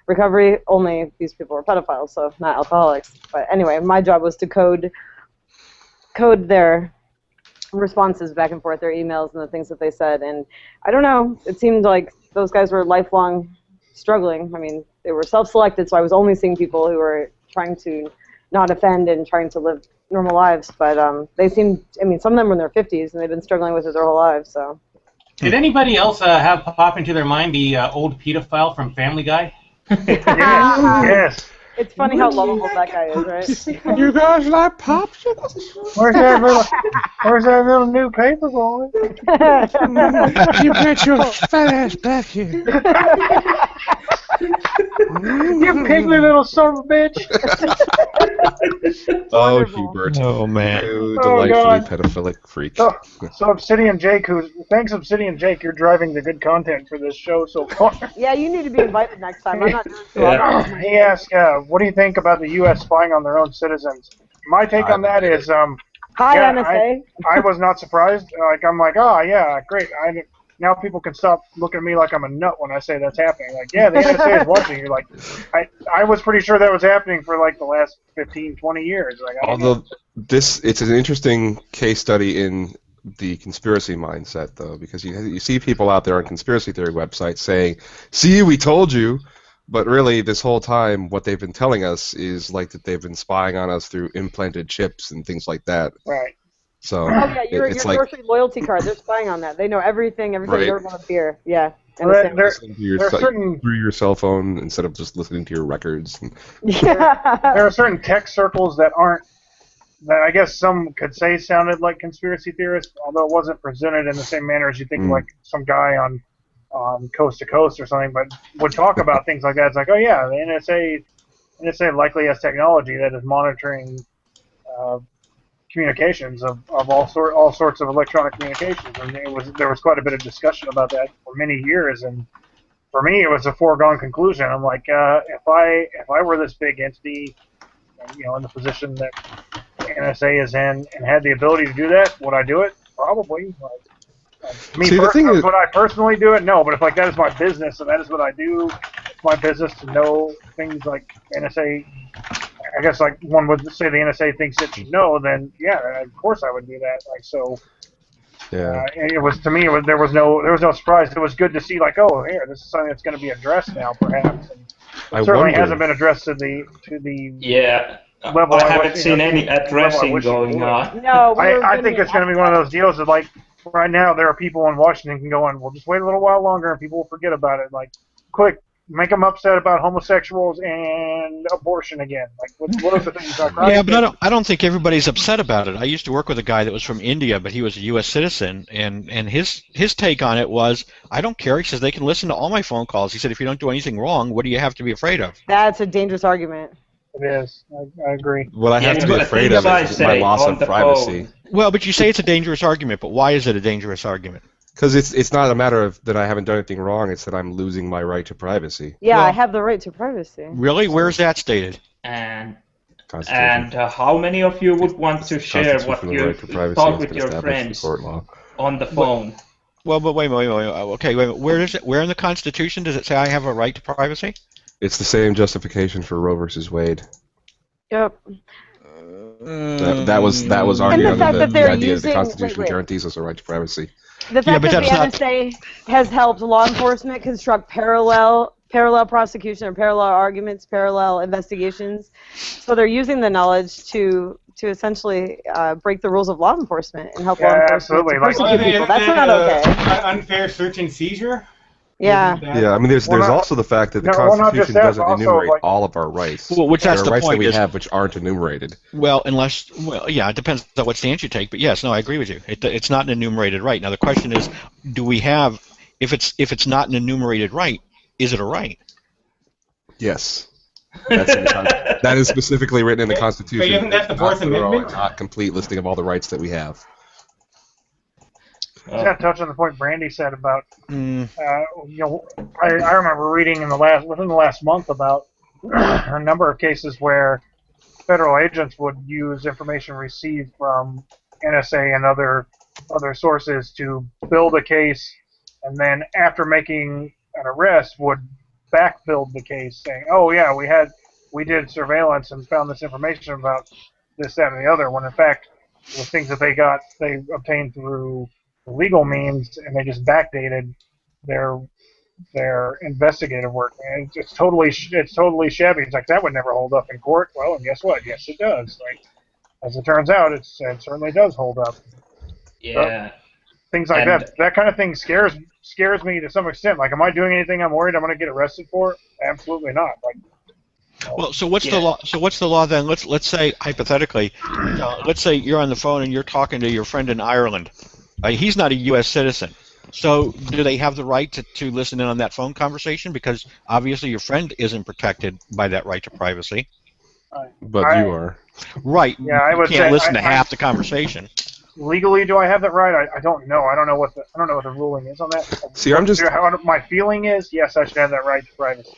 recovery, only these people were pedophiles, so not alcoholics. But anyway, my job was to code their responses back and forth, their emails and the things that they said. And I don't know, it seemed like those guys were lifelong struggling. I mean, they were self-selected, so I was only seeing people who were trying to not offend and trying to live normal lives. But they seemed, I mean, some of them were in their 50s, and they've been struggling with it their whole lives, so. Did anybody else have pop into their mind the old pedophile from Family Guy? Yes. It's funny how lovable that guy is, right? You guys like popsicles? Where's that little new paper boy? You get your fat ass back here. You pigly little son of a bitch. Oh, Hubert. Oh, man. You Oh, delightfully God. pedophilic freak. So Obsidian Jake, thanks Obsidian Jake, you're driving the good content for this show so far. Yeah, you need to be invited next time. I'm not doing too well. He asked, what do you think about the U.S. spying on their own citizens? My take on that is, Hi, yeah, NSA. I was not surprised. I'm like, oh yeah, great. Now people can stop looking at me like I'm a nut when I say that's happening. Like, yeah, the NSA is watching. You're like, I was pretty sure that was happening for like the last 15, 20 years. Like, it's an interesting case study in the conspiracy mindset, though, because you see people out there on conspiracy theory websites saying, "See, we told you," but really, this whole time, what they've been telling us is like that they've been spying on us through implanted chips and things like that. Right. So yeah, your it's like grocery loyalty card. They're spying on that. They know everything you ever want to hear. Yeah. through your cell phone instead of just listening to your records. Yeah. There are certain tech circles that I guess some could say sounded like conspiracy theorists, although it wasn't presented in the same manner as you think like some guy on Coast to Coast or something, but would talk about things like that. It's like, oh yeah, the NSA likely has technology that is monitoring communications of all sorts of electronic communications, and there was quite a bit of discussion about that for many years. And for me, it was a foregone conclusion. I'm like, if I were this big entity, in the position that NSA is in, and had the ability to do that, would I do it? Probably. Would I personally do it? No, but if like that is my business and that is what I do, it's my business to know things like NSA. I guess like one would say the NSA thinks it should know, then yeah, of course I would do that. Like so. Yeah. And it was, to me, there was no surprise. It was good to see, like, oh, here, this is something that's going to be addressed now, perhaps. And it certainly hasn't been addressed to the level. I haven't seen any addressing going on. No, I think it's going to be one of those deals that, like, right now there are people in Washington can go in. We'll just wait a little while longer, and people will forget about it. Like, quick, make them upset about homosexuals and abortion again. Like, what are the things? Yeah, but I don't think everybody's upset about it. I used to work with a guy that was from India, but he was a U.S. citizen, and his take on it was, I don't care. He says they can listen to all my phone calls. He said, if you don't do anything wrong, what do you have to be afraid of? That's a dangerous argument. It is. I agree. What I have to be afraid of is my loss of privacy. Well, but you say it's a dangerous argument, but why is it a dangerous argument? Because it's not a matter of that I haven't done anything wrong, it's that I'm losing my right to privacy. Yeah, I have the right to privacy. Really? Where's that stated? And And how many of you would want to share what you thought with your friends on the phone? Well, but wait. Okay, wait. Where in the Constitution does it say I have a right to privacy? It's the same justification for Roe versus Wade. Yep. That was argued under the idea that the Constitution guarantees us a right to privacy. The fact that the NSA has helped law enforcement construct parallel prosecution or parallel arguments, parallel investigations, so they're using the knowledge to essentially break the rules of law enforcement and help law enforcement to persecute people. That's not okay. Unfair search and seizure. Yeah. Yeah, I mean, there's also the fact that the Constitution doesn't enumerate all of our rights. Well, which that's the rights point that we have which aren't enumerated. Well, it depends on what stance you take. But yes, no, I agree with you. It's not an enumerated right. Now the question is, do we have, if it's not an enumerated right, is it a right? Yes. That is specifically written in the Constitution. But isn't that the Fourth Amendment? Not complete listing of all the rights that we have. I got to touch on the point Brandy said about, I remember reading within the last month about a number of cases where federal agents would use information received from NSA and other sources to build a case, and then after making an arrest would back-build the case, saying, "Oh yeah, we did surveillance and found this information about this, that, and the other." When in fact, the things that they obtained through legal means, and they just backdated their investigative work. And it's totally shabby. It's like that would never hold up in court. Well, and guess what? Yes, it does. Like, as it turns out, it certainly does hold up. Yeah. So, things like that kind of thing scares me to some extent. Like, am I doing anything I'm worried I'm going to get arrested for? Absolutely not. Like. Well, so what's the law? So what's the law then? Let's say hypothetically, let's say you're on the phone and you're talking to your friend in Ireland. He's not a U.S. citizen. So do they have the right to listen in on that phone conversation? Because obviously your friend isn't protected by that right to privacy. But you are. Right. Yeah, I would you can't listen to half the conversation. Legally, do I have that right? I don't know. I don't know what the ruling is on that. See, my feeling is yes, I should have that right to privacy.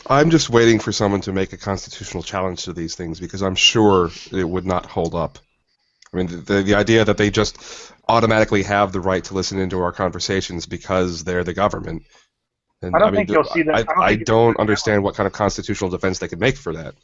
I'm just waiting for someone to make a constitutional challenge to these things because I'm sure it would not hold up. I mean, the idea that they just automatically have the right to listen into our conversations because they're the government. And, I don't think you'll see that. I don't understand what kind of constitutional defense they could make for that.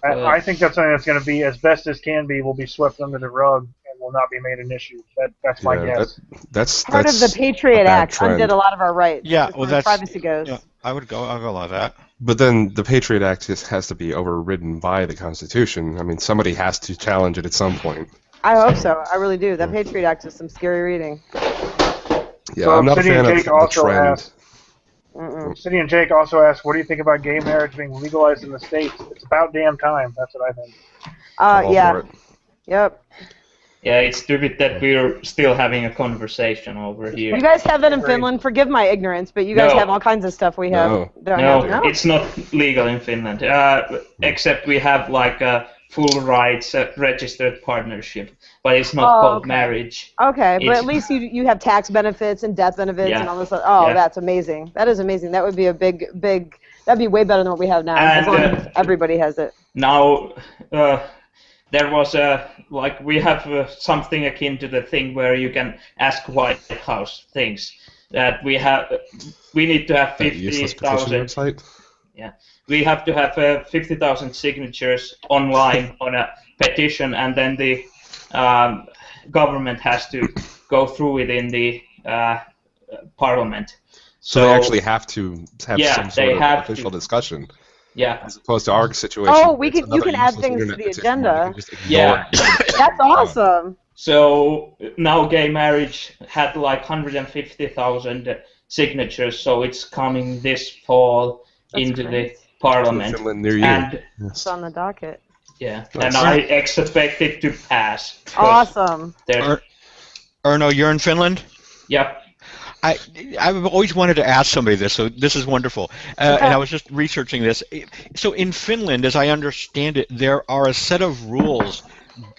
I think that's something that's going to be, as best as can be, will be swept under the rug and will not be made an issue. That's my guess. That's part of the Patriot Act undid a lot of our rights. Yeah, well, that's privacy goes. Yeah, I'll go along with that. But then the Patriot Act just has to be overridden by the Constitution. I mean, somebody has to challenge it at some point. I hope so. I really do. That Patriot Act is some scary reading. Yeah, I'm not a fan of the trend. City and Jake also asked, what do you think about gay marriage being legalized in the States? It's about damn time. That's what I think. Yeah. Yep. Yeah, it's stupid that we're still having a conversation over here. You guys have that in Finland. Forgive my ignorance, but you guys have all kinds of stuff we have. No, it's not legal in Finland. Except we have like a full rights registered partnership, but it's not called marriage. Okay, but at least you have tax benefits and death benefits and all this stuff. Oh, that's amazing. That is amazing. That would be a big, that'd be way better than what we have now. And, as long as everybody has it. Now, there was we have something akin to the thing where you can ask White House things. That we need to have 50,000. Yeah, we have to have 50,000 signatures online on a petition, and then the government has to go through it in the parliament. So they actually have to have some sort of official discussion. Yeah. As opposed to our situation. Oh, you can add things to the agenda. Yeah. That's awesome. So now gay marriage had like 150,000 signatures, so it's coming this fall into the parliament. And it's on the docket. Yeah, and I expect it to pass. Awesome. Erno, you're in Finland? Yep. I've always wanted to ask somebody this, so this is wonderful. And I was just researching this. So in Finland, as I understand it, there are a set of rules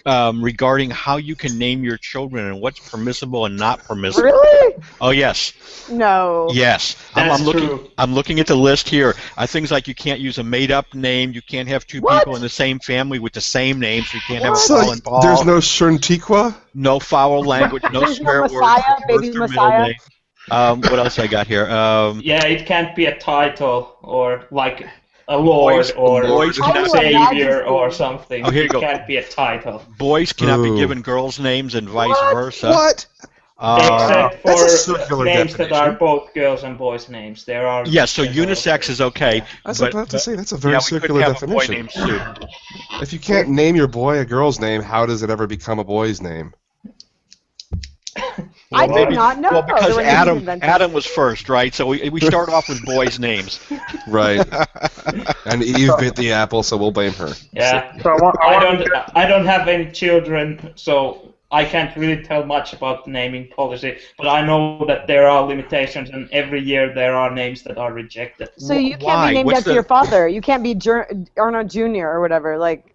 regarding how you can name your children and what's permissible and not permissible. Really? Oh yes. No. Yes. That's I'm true. looking at the list here. Things like you can't use a made-up name. You can't have two people in the same family with the same name, so you can't have Paul and Paul. There's no Sherntiqua? No foul language. No swear words. Messiah, baby Messiah. What else I got here? Yeah, it can't be a title or like a lord or cannot savior or something. Oh, here you go. It can't be a title. Boys cannot be given girls' names and vice versa. What? Except That's a for circular names that definition. are both girls' and boys' names. There are. Yes, so unisex is okay. I was about to say, that's a very we circular could have definition. A boy named Sue. If you can't name your boy a girl's name, how does it ever become a boy's name? I did not know. Well, because there were Adam was first, right? So we start off with boys' names. Right. And Eve bit the apple, so we'll blame her. Yeah. So I don't have any children, so I can't really tell much about the naming policy. But I know that there are limitations, and every year there are names that are rejected. So you can't be named after your father. You can't be Arnold Jr. or whatever. Like,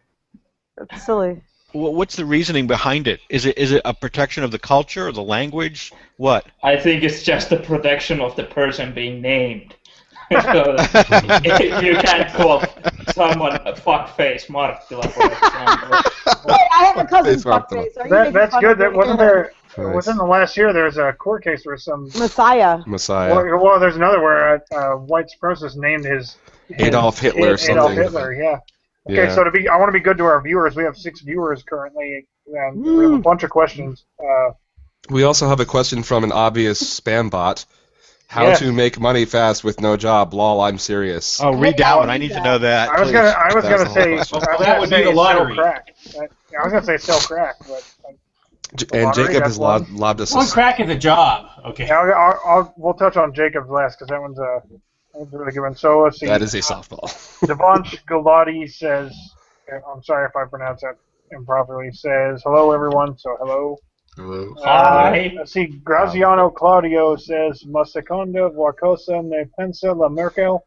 that's silly. Well, what's the reasoning behind it? Is it a protection of the culture or the language? What? I think it's just the protection of the person being named. So, you can't call someone a fuckface Marttila, for example. Hey, I have a cousin fuckface. That's good. That wasn't there. Nice. Within the last year, there was a court case where some Messiah. Well, there's another where a white supremacist named his Adolf Hitler or something. Adolf Hitler, yeah. Okay, so I want to be good to our viewers. We have 6 viewers currently, and we have a bunch of questions. We also have a question from an obvious spam bot. How to make money fast with no job? Lol, I'm serious. Oh, read that one. I need to know that. I was gonna say that would be the lottery. Sell crack. I was gonna say sell crack, but. And Jacob has lobbed us. Well, crack is a job. Okay. Yeah, we'll touch on Jacob's last because that one's a really good one. So let's see. That is a softball. Devonch Galati says, I'm sorry if I pronounce that improperly, says, hello everyone, so hello. Hello. Hi. Let's see, Graziano Claudio says, ma seconda qualcosa ne pensa la Merkel?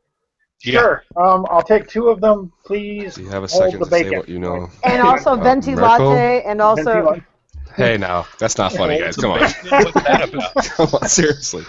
Yeah. Sure. I'll take 2 of them, please. Do you have a hold second the to bacon. say what you know? And also venti latte, and also... Hey, now, that's not funny, guys. Come on. What's that about? Come on, seriously.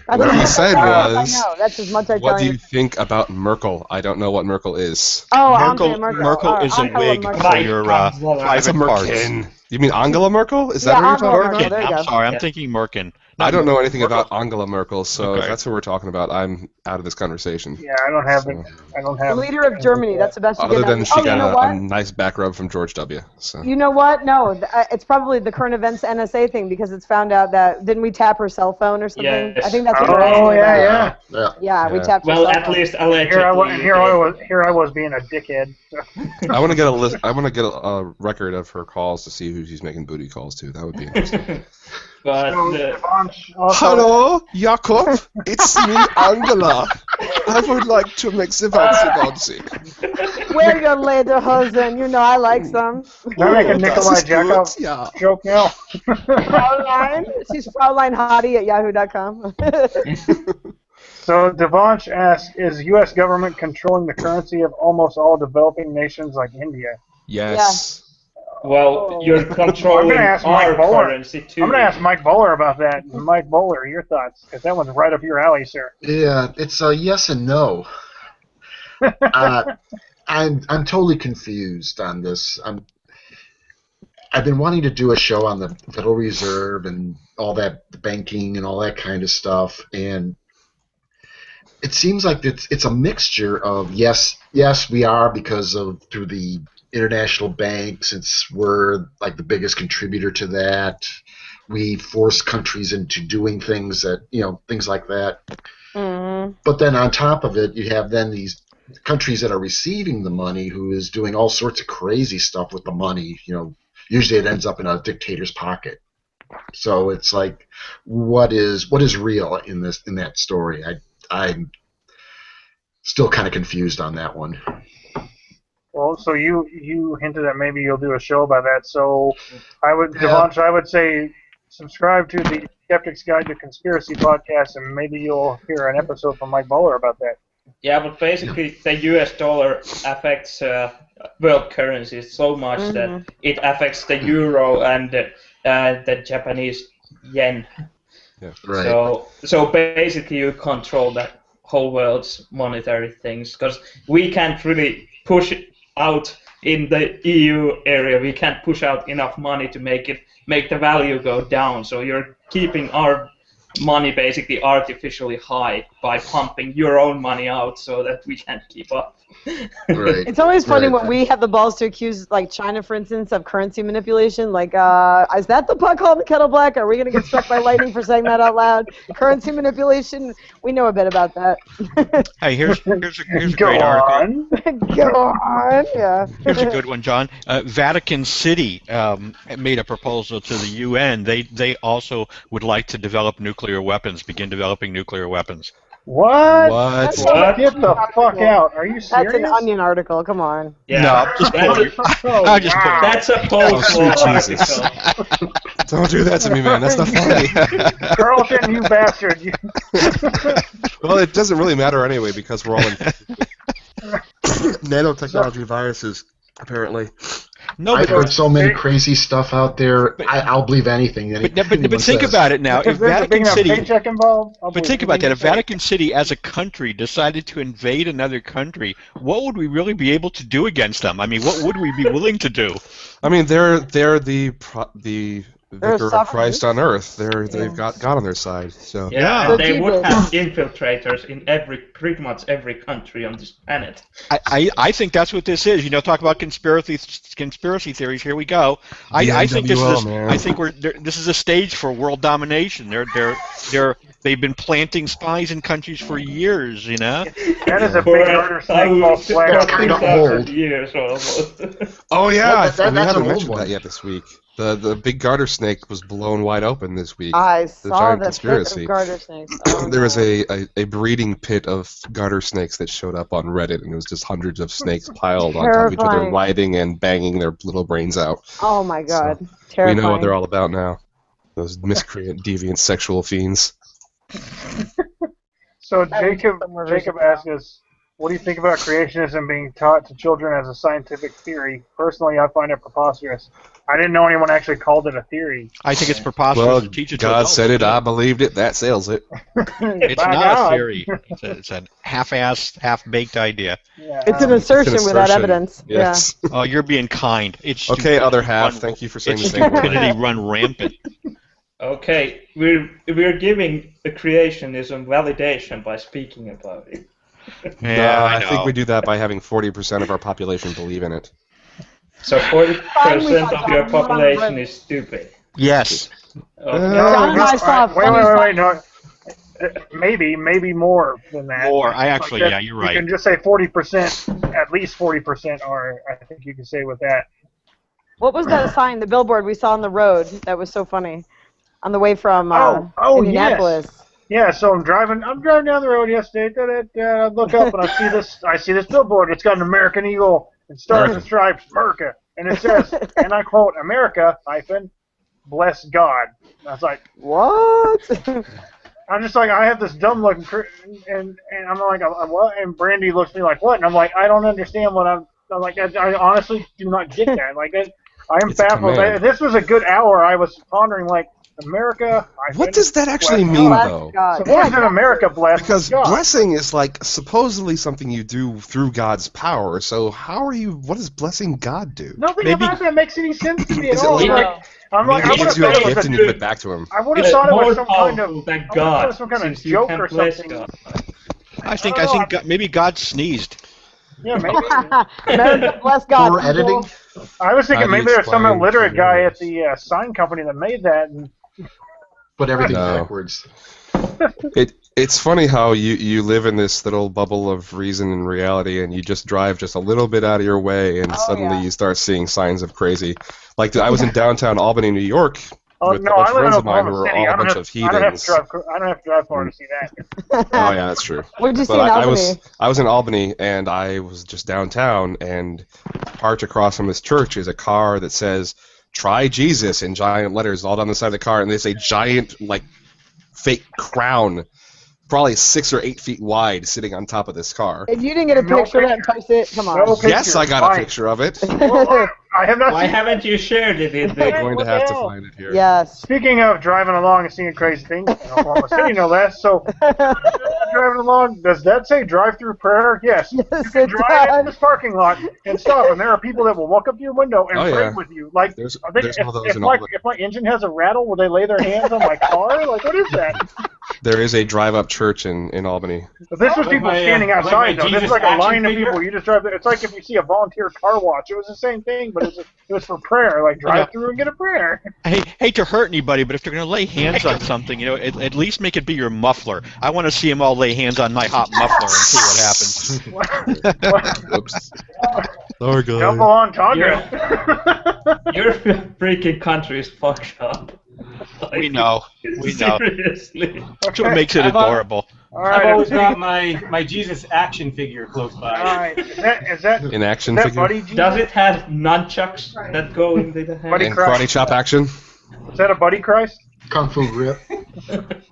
That's What he said was, I know. That's as much I what tell do you. you think about Merkel? I don't know what Merkel is. Oh, Merkel is a wig for your It's private a parts. Merkin. You mean Angela Merkel? Is that Yeah, what you're talking Angela about? Merkel. There you I'm go. sorry, I'm thinking Merkin. I don't know anything about Angela Merkel, so Okay. if that's what we're talking about, I'm out of this conversation. Yeah, I don't have The leader of Germany. That's the best you Other get. than she you know got what? a nice back rub from George W. So. You know what? No, it's probably the current events NSA thing because it's found out that didn't we tap her cell phone or something? Yes. I think that's what they're asking about. Yeah, we tapped her Well, cell at phone. least allegedly. Here I was being a dickhead. I want to get a list. I want to get a record of her calls to see who she's making booty calls to. That would be interesting. But Hello, Jakob. It's me, Angela. I would like to make the bouncy. Wear your lederhosen. You know I like some. Can I make a Nikolai Jakob joke now? Fraulein. She's Fraulein Hottie at yahoo.com. So Devansh asks, is U.S. government controlling the currency of almost all developing nations like India? Yes. Well, you're controlling I'm gonna ask our Mike Bowler. currency too. I'm going to ask Mike Bowler about that. Mike Bowler, your thoughts? Because that one's right up your alley, sir. Yeah, it's a yes and no. I'm totally confused on this. I've been wanting to do a show on the Federal Reserve and all that, the banking and all that kind of stuff, and it seems like it's a mixture of yes we are because of through the international bank, since we're like the biggest contributor to that. We force countries into doing things that things like that. Mm-hmm. But then on top of it, you have then these countries that are receiving the money who is doing all sorts of crazy stuff with the money. Usually it ends up in a dictator's pocket. So it's like, what is real in that story? I'm still kind of confused on that one. Well, so you hinted that maybe you'll do a show about that. So Devansh, I would say subscribe to the Skeptics Guide to Conspiracy podcast, and maybe you'll hear an episode from Mike Bowler about that. Yeah, but basically the US dollar affects world currencies so much that it affects the euro and the Japanese yen. Yeah. Right. So basically you control the whole world's monetary things, because we can't really push it out in the EU area. We can't push out enough money to make the value go down. So you're keeping our money basically artificially high by pumping your own money out so that we can't keep up. Right. It's always funny Right. when we have the balls to accuse, like, China, for instance, of currency manipulation. Like, is that the pot called the kettle black? Are we going to get struck by lightning for saying that out loud? Currency manipulation? We know a bit about that. Hey, here's a great article. Go on, yeah. Here's a good one, John. Vatican City made a proposal to the UN. They also would like to develop nuclear weapons, begin developing nuclear weapons. What? What? Get the fuck out. Are you serious? That's an Onion article, come on. Yeah. No, I'm just quoting. Oh, just wow. That's a post-war Jesus. article. Don't do that to me, man. That's not funny. Carlton, you bastard. Well, it doesn't really matter anyway because we're all in nanotechnology viruses, apparently. No, I've but, heard so many crazy stuff out there. I'll believe anything. but think about it now. If If there's a big Vatican enough City, paycheck involved, I'll but believe think about that. If anything. Vatican City, as a country, decided to invade another country, what would we really be able to do against them? I mean, what would we be willing to do? I mean, they're the vicar of sovereign Christ on earth. They've Yeah. got God on their side. So Yeah, So and they keep would it. have infiltrators in pretty much every country on this planet. I think that's what this is. You know, talk about conspiracy theories. Here we go. I think this NWO, is. man. I think this is a stage for world domination. They've been planting spies in countries for years. You know. That is a For big murder snake false flag. That's kinda 2,000 old. years almost. Oh yeah, That- we that's an haven't old mentioned one. that yet this week. The big garter snake was blown wide open this week. I The saw giant the conspiracy. pit of garter snakes. Oh, There was no. a breeding pit of garter snakes that showed up on Reddit, and it was just hundreds of snakes piled on top of each other, Terrifying. writhing and banging their little brains out. Oh my god. We Terrifying. know what they're all about now. Those miscreant, deviant, sexual fiends. So That was Jacob some revision. asked us, what do you think about creationism being taught to children as a scientific theory? Personally, I find it preposterous. I didn't know anyone actually called it a theory. I think it's preposterous Well, to teach it to God adults. said it, I believed it, that settles it. It's By not God. a theory. It's a half-assed, half-baked idea. Yeah, It's an assertion without assertion. evidence. Yes. Oh, you're being kind. It's Okay, stupidity other half, run- thank you for saying It's the same word. stupidity run rampant. Okay, we're giving the creationism validation by speaking about it. Yeah, No, I I think know. we do that by having 40% of our population believe in it. So 40% Finally, of your John, population is stupid. Yes. Okay. John and I saw a funny wait, no. Maybe more than that. More. I actually, that- yeah, you're right. You can just say 40%, at least 40% are, I think you can say with that. What was that sign, the billboard we saw on the road that was so funny? On the way from Indianapolis. Yes. Yeah, so I'm driving down the road yesterday. I look up and I see this billboard. It's got an American eagle and stars and stripes, America, and it says, and I quote, America bless God. And I was like, What? I'm just like, I have this dumb look, and I'm like, what? And Brandy looks at me like, what? And I'm like, I don't understand what I'm like. I honestly do not get that. Like, I am It's a baffled. command. This was a good hour. I was pondering, like, America. What does that actually bless mean, God. though? God. So what is an America bless Because God? blessing is like supposedly something you do through God's power. So what does blessing God do? Nothing Maybe- about that makes any sense to me at Is it all. like- Like, I'm like, I Maybe would have gives you a thought it gift was and you give it back to him. I would have It's thought it more was some kind powerful of, than I would've thought it God, was some kind of since you joke can or bless something. God. I think I don't know, maybe God sneezed. Yeah, maybe. America, bless God. For editing? I was How thinking do maybe you there's some explain illiterate guy at creationism? the sign company that made that. And Put everything No. backwards. It's funny how you live in this little bubble of reason and reality, and you just drive just a little bit out of your way, and suddenly yeah. you start seeing signs of crazy. Like I was in downtown Albany, New York, with no, a bunch I of live in friends of mine who Oklahoma were City. all I a don't bunch have, of I don't have to heathens. drive. I don't have to drive far to see that. Oh yeah, that's true. What did you see But in I Albany? was in Albany, and I was just downtown, and parked across from this church is a car that says "Try Jesus" in giant letters all down the side of the car, and there's a giant like fake crown probably 6 or 8 feet wide, sitting on top of this car. If you didn't get a picture of that and post it, come on. No Yes, picture. I got a picture of it. Well, I have not Why seen haven't you shared it? We're going to have to find it here. Yes. Speaking of driving along and seeing crazy things in Oklahoma City, no less. So, driving along, does that say drive-through prayer? Yes. Yes, You can it drive does. in this parking lot and stop, and there are people that will walk up to your window and Oh, pray yeah. with you. Like, There's are they, one of those if in all my engine has a rattle, will they lay their hands on my car? Like, what is that? There is a drive-up church in Albany. But this was Like people my, standing like my outside, though. This is Jesus like a action line of figure? people. You just drive there. It's like if you see a volunteer car wash. It was the same thing, but it was for prayer. Like, drive through and get a prayer. I hate to hurt anybody, but if they're going to lay hands on something, at least make it be your muffler. I want to see them all lay hands on my hot muffler and see what happens. Oops. Sorry, guys. Double entendre. Your freaking country is fucked up. We know. We know. Seriously. That's what makes it adorable. All I've right. always got my Jesus action figure close by. All right. Is that In action is that figure. Buddy Jesus? Does it have nunchucks that go into the hand? Buddy And Christ. karate chop action. Is that a Buddy Christ? Kung Fu grip.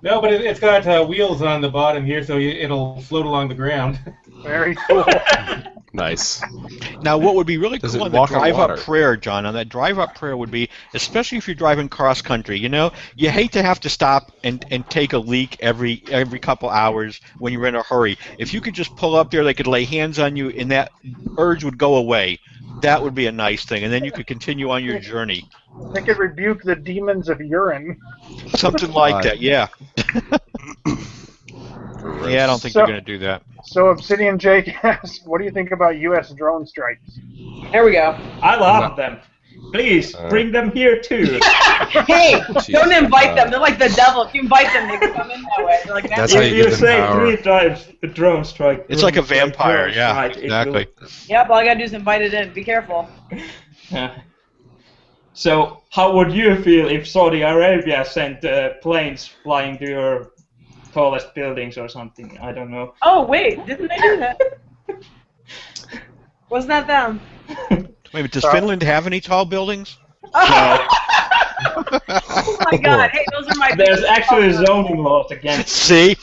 No, but it's got wheels on the bottom here, so it'll float along the ground. Very cool. Nice. Now, what would be really Does cool it on the walk on drive-up water? prayer, John, on that drive-up prayer would be, especially if you're driving cross-country, you hate to have to stop and take a leak every couple hours when you're in a hurry. If you could just pull up there, they could lay hands on you, and that urge would go away. That would be a nice thing, and then you could continue on your journey. They could rebuke the demons of urine. Something like that, yeah. Yeah, I don't think they're going to do that. So Obsidian Jake asks, what do you think about U.S. drone strikes? There we go. I love them. Please bring them here too. Hey, don't invite God. them. They're like the devil. If you invite them, they come in that way. They're like, That's "Man, how If you give you them say power. 3 times the drone strike. It's like a drone strike, vampire, drone yeah, strike, it exactly. Yep, all I gotta do is invite it in. Be careful. will- So, how would you feel if Saudi Arabia sent planes flying to your tallest buildings or something? I don't know. Oh, wait, didn't they do that? Wasn't that them? Wait a minute, does Finland have any tall buildings? Oh my god, hey, those are my There's actually zoning laws against. See?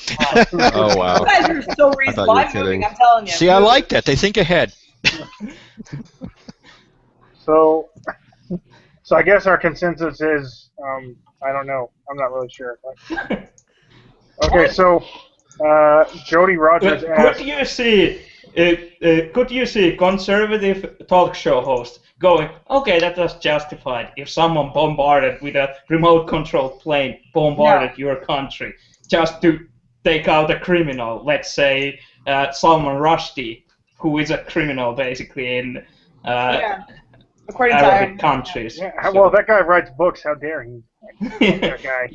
Oh, wow. You guys are so I thought you reasonable. were I'm moving, kidding. I'm telling you. See, I like that. They think ahead. So I guess our consensus is, I don't know. I'm not really sure. Okay, so Jody Rogers asked, Could you see conservative talk show host going, okay, that was justified if someone bombarded with a remote controlled plane bombarded your country just to take out a criminal, let's say Salman Rushdie, who is a criminal basically in According to Arabic Iron. countries. yeah, well, that guy writes books. How dare he? That guy.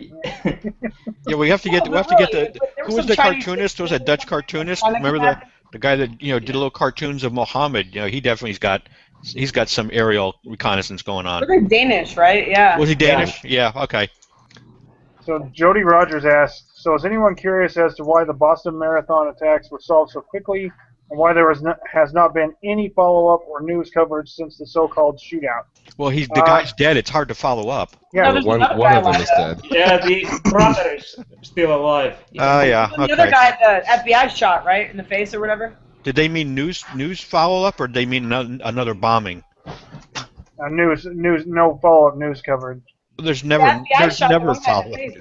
Yeah, we have to get. No, We have but to get really, the. but there was Who was some the Chinese cartoonist? Was a Dutch cartoonist? China Remember kidnapping? the guy that did little cartoons of Muhammad? He definitely's got. He's got some aerial reconnaissance going on. They're Danish, right? Yeah. Was he Danish? Yeah. Okay. So Jody Rogers asked, so is anyone curious as to why the Boston Marathon attacks were solved so quickly, and why there has not been any follow-up or news coverage since the so-called shootout? Well, the guy's dead. It's hard to follow up. Yeah, No, there's One another of guy them like is that. dead. Yeah, the brother is still alive. Oh yeah. The other Okay. guy, the FBI shot, right, in the face or whatever. Did they mean news follow up, or did they mean another bombing? news, no follow-up news coverage. There's The never FBI shot the never one guy in follow the up. face,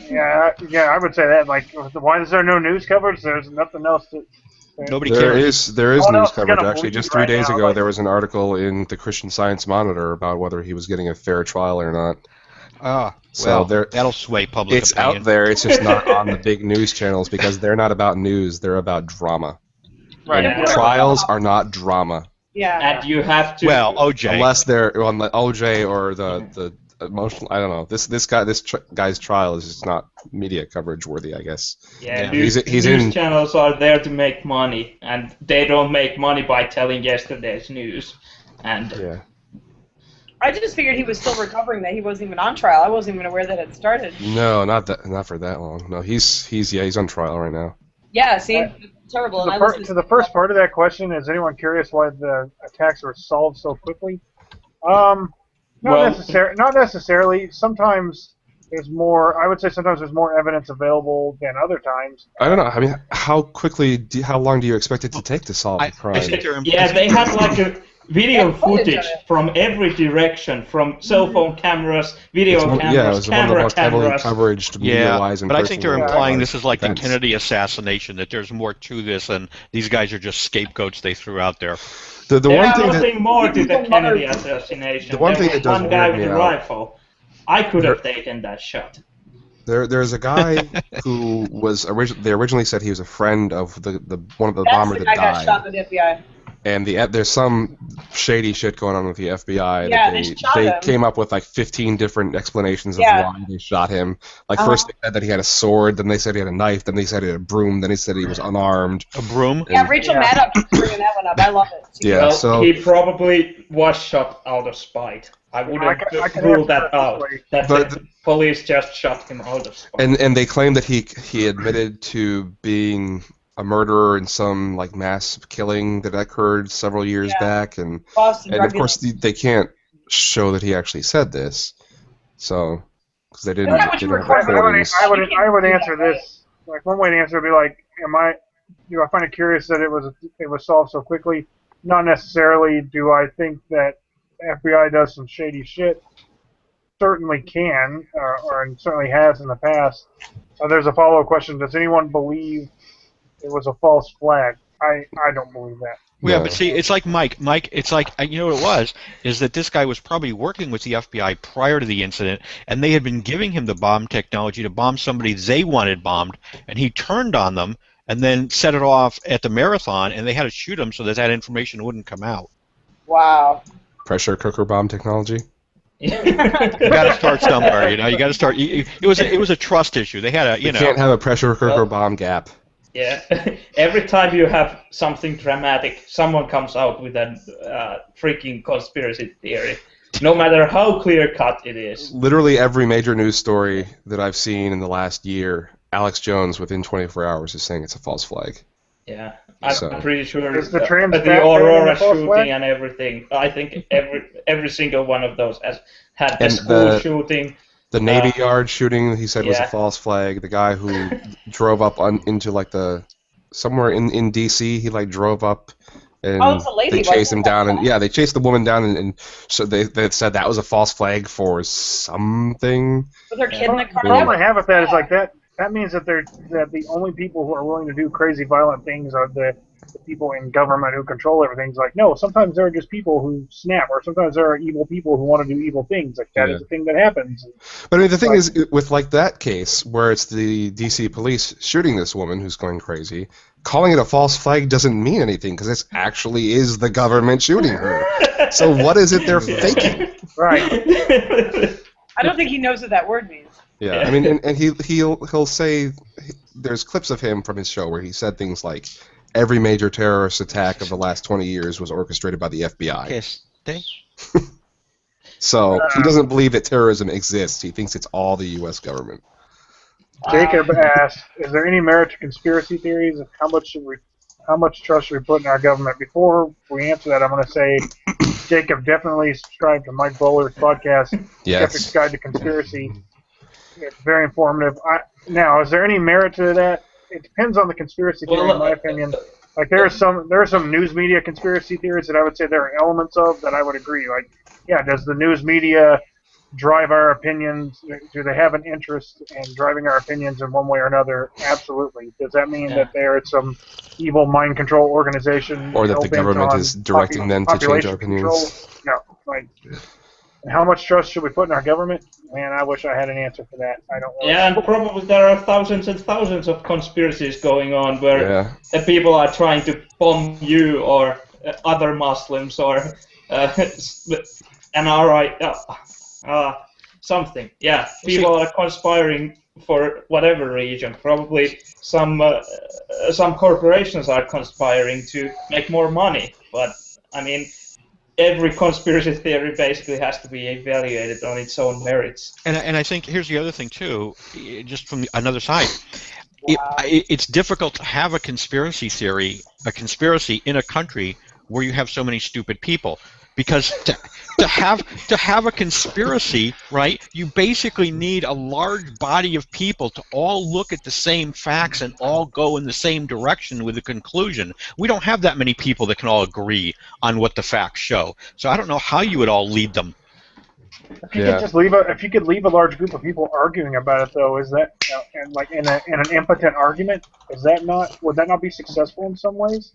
right? Yeah, I would say that. Like, why is there no news coverage? There's nothing else to. Nobody There cares. is No one news else is coverage gonna actually. believe Just you 3 right days now, ago, like- there was an article in the Christian Science Monitor about whether he was getting a fair trial or not. So Well, there, that'll sway public it's opinion. out there. It's just not on the big news channels because they're not about news. They're about drama. Right. Yeah. Trials are not drama Yeah. And you have to. Well, OJ. unless they're on the OJ or the emotional. I don't know. This guy's trial is just not media coverage worthy, I guess. Yeah, Yeah. news, He's news in- channels are there to make money, and they don't make money by telling yesterday's news. And Yeah. I just figured he was still recovering, that he wasn't even on trial. I wasn't even aware that it started. No, not for that long. No, he's on trial right now. Yeah, see? Terrible. And I listened To the first part of that question, is anyone curious why the attacks were solved so quickly? Not Well- necessarily. Sometimes there's more. I would say sometimes there's more evidence available than other times. I don't know. I mean, how long do you expect it to take to solve a crime? Yeah, they had like a video footage from every direction, from cell phone cameras, video cameras, camera cameras. Coverage media-wise and but I think they're implying this is like events. the Kennedy assassination, that there's more to this, and these guys are just scapegoats they threw out there. The one thing nothing more to the Kennedy assassination. The one thing that does one guy weird with me a out. rifle. I could have taken that shot. There's a guy who was they originally said he was a friend of the one of the That's bomber the that guy got died. shot in the FBI. And there's some shady shit going on with the FBI. Yeah, that they shot they him. came up with like 15 different explanations of Yeah. why they shot him. Like first they said that he had a sword, then they said he had a knife, then they said he had a broom, then they said he was unarmed. A broom? Yeah, Rachel Maddow keeps bringing that one up. I love it. Yeah, Well, so he probably was shot out of spite. I wouldn't I can rule answer that out. That But- the police just shot him out of spite. and they claim that he admitted to being a murderer in some like mass killing that occurred several years back, and Boston of drug course they can't show that he actually said this, so because they didn't. Is that what you they don't have recorded? recordings. I would answer this. Like one way to answer would be like, do I find it curious that it was solved so quickly? Not necessarily. Do I think that the FBI does some shady shit? Certainly can, or certainly has in the past. There's a follow-up question. Does anyone believe it was a false flag? I don't believe that. Yeah, but see, it's like Mike. Mike, it's like, you know what it was, is that this guy was probably working with the FBI prior to the incident, and they had been giving him the bomb technology to bomb somebody they wanted bombed, and he turned on them and then set it off at the marathon, and they had to shoot him so that that information wouldn't come out. Wow. Pressure cooker bomb technology. You got to start somewhere, you know. You got to start. It was a trust issue. They had a, You can't have a pressure cooker bomb gap. Yeah, every time you have something dramatic, someone comes out with a freaking conspiracy theory, no matter how clear-cut it is. Literally every major news story that I've seen in the last year, Alex Jones within 24 hours is saying it's a false flag. Yeah, I'm pretty sure Is the trans the back Aurora there a false shooting flag? and everything. I think every single one of those has had the And school shooting. The Navy Yard shooting, he said, was a yeah. false flag. The guy who drove up into like somewhere in D.C., he like drove up and Oh, it's a lady, they chased wasn't him down, and they chased the woman down, and so they said that was a false flag for something. Was her kid in the car? The problem I have with that is like that means that the only people who are willing to do crazy violent things are the people in government who control everything. It's like, no, sometimes there are just people who snap, or sometimes there are evil people who want to do evil things. Like that is a thing that happens. But I mean, the thing is, with like that case where it's the D.C. police shooting this woman who's going crazy, calling it a false flag doesn't mean anything because it actually is the government shooting her. So what is it they're faking? Right. I don't think he knows what that word means. Yeah, I mean, and he'll say there's clips of him from his show where he said things like, every major terrorist attack of the last 20 years was orchestrated by the FBI. Yes. So he doesn't believe that terrorism exists. He thinks it's all the U.S. government. Jacob asked, "Is there any merit to conspiracy theories? And how much trust should we put in our government?" Before we answer that, I'm going to say, Jacob, definitely subscribe to Mike Bowler's podcast, Skeptics Guide to Conspiracy. It's very informative. Now, is there any merit to that? It depends on the conspiracy theory, in my opinion. Like there are some news media conspiracy theories that I would say there are elements of that I would agree. Like, yeah, does the news media drive our opinions? Do they have an interest in driving our opinions in one way or another? Absolutely. Does that mean that there is some evil mind control organization, or that the government is directing them to change our opinions? No. Like, and how much trust should we put in our government? Man, I wish I had an answer for that. I don't know. Yeah, and probably there are thousands and thousands of conspiracies going on where people are trying to bomb you or other Muslims or NRI, something. Yeah, people are conspiring for whatever reason. Probably some corporations are conspiring to make more money. But I mean, every conspiracy theory basically has to be evaluated on its own merits. And I think here's the other thing too, just from another side. It's difficult to have a conspiracy theory, a conspiracy in a country where you have so many stupid people. because to have a conspiracy, right, you basically need a large body of people to all look at the same facts and all go in the same direction with a conclusion. We don't have that many people that can all agree on what the facts show. So I don't know how you would all lead them. If you could just leave a large group of people arguing about it, though, is that and like in an impotent argument, would that not be successful in some ways?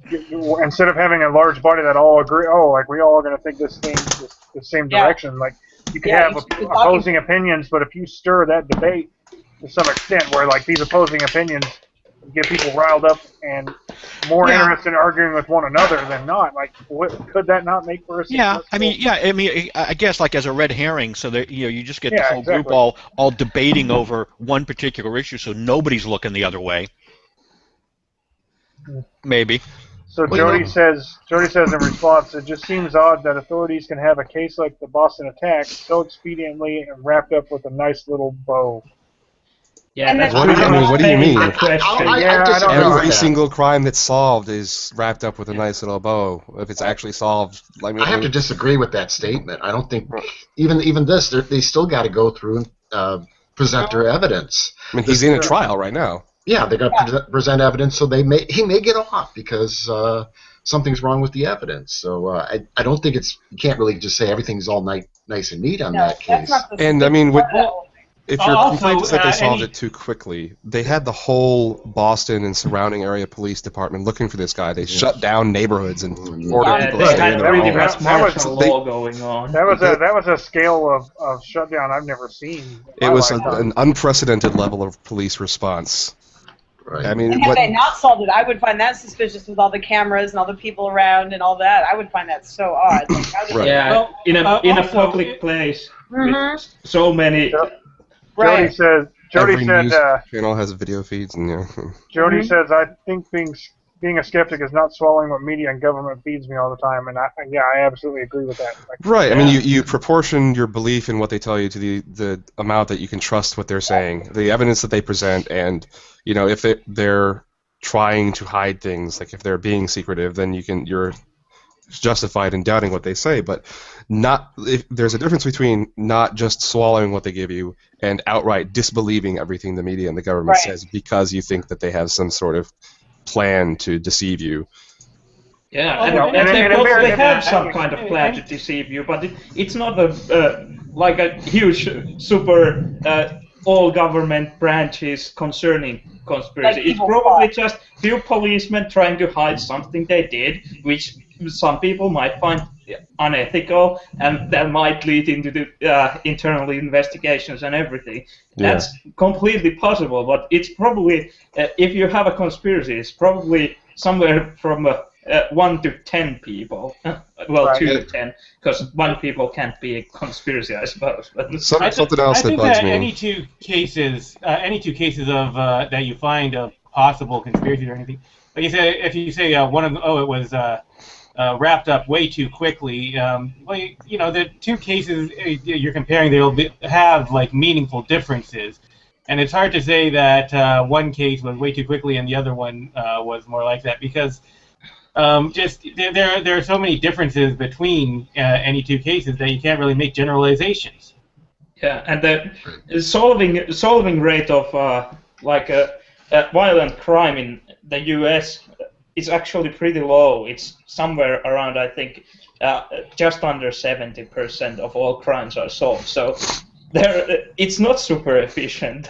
Instead of having a large body that all agree, like we all are going to think the same direction. Like you could have opposing opinions, but if you stir that debate to some extent, where like these opposing opinions get people riled up and more interested in arguing with one another than not, like could that not make for a successful? I guess like as a red herring, so that you just get the whole group all debating over one particular issue, so nobody's looking the other way. Maybe. So Jody says in response, it just seems odd that authorities can have a case like the Boston attack so expediently and wrapped up with a nice little bow. Yeah, that's what do you mean? Every single crime that's solved is wrapped up with a nice little bow. If it's actually solved, I have to disagree with that statement. I don't think even this they still got to go through and present their evidence. I mean, he's in a trial right now. Yeah, they're going to present evidence, so he may get off because something's wrong with the evidence. So I don't think you can't really just say everything's all nice and neat on that case. And I mean, if your complaint is that they solved it too quickly, they had the whole Boston and surrounding area police department looking for this guy. They shut down neighborhoods and ordered people to stay in their homes. That was law going on. That was a scale of shutdown I've never seen. It was an unprecedented level of police response. Right. I mean, had they not solved it, I would find that suspicious with all the cameras and all the people around and all that. I would find that so odd. Like, yeah, in a public place with so many. Jody said. Channel has video feeds, and Jody says, I think being a skeptic is not swallowing what media and government feeds me all the time, and I absolutely agree with that. Right. I mean, you proportion your belief in what they tell you to the amount that you can trust what they're saying, the evidence that they present, and if they're trying to hide things, like if they're being secretive, then you're justified in doubting what they say. But there's a difference between not just swallowing what they give you and outright disbelieving everything the media and the government says because you think that they have some sort of plan to deceive you. Yeah, and they probably have some kind of plan to deceive you, but it's not like a huge, super, all government branches concerning conspiracy. It's probably just few policemen trying to hide something they did, which some people might find unethical, and that might lead into the internal investigations and everything. Yeah. That's completely possible, but it's probably, if you have a conspiracy, it's probably somewhere from 1 to 10 people. Well, 2 to 10, because 1 people can't be a conspiracy, I suppose. But something else that bugs me. Any two cases of that you find of possible conspiracy or anything, like you say, if you say one of them, it was wrapped up way too quickly. The two cases you're comparing, they'll have like meaningful differences, and it's hard to say that one case was way too quickly and the other one was more like that because. There are so many differences between any two cases that you can't really make generalizations. Yeah, and the solving rate of violent crime in the U.S. is actually pretty low. It's somewhere around, I think, just under 70% of all crimes are solved. So. It's not super efficient.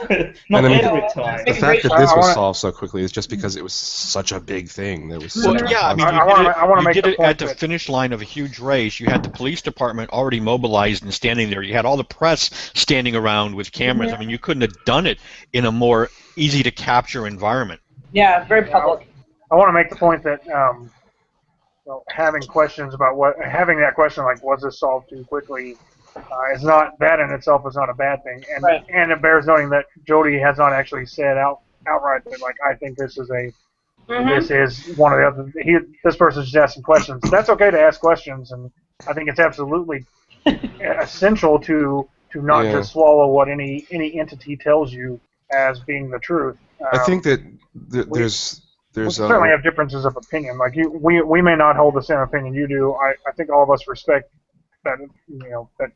Not every time. The fact that this was solved so quickly is just because it was such a big thing. There was you did it at the finish line of a huge race. You had the police department already mobilized and standing there. You had all the press standing around with cameras. I mean, you couldn't have done it in a more easy to capture environment. Yeah, very public. I want to make the point that having questions about having that question like, was this solved too quickly? It's not that in itself is not a bad thing, and it bears noting that Jody has not actually said outright that like I think this is this is one of the other. This person's just asking questions. That's okay to ask questions, and I think it's absolutely essential to not just swallow what any entity tells you as being the truth. I think that there's we certainly have differences of opinion. Like we may not hold the same opinion you do. I think all of us respect that. That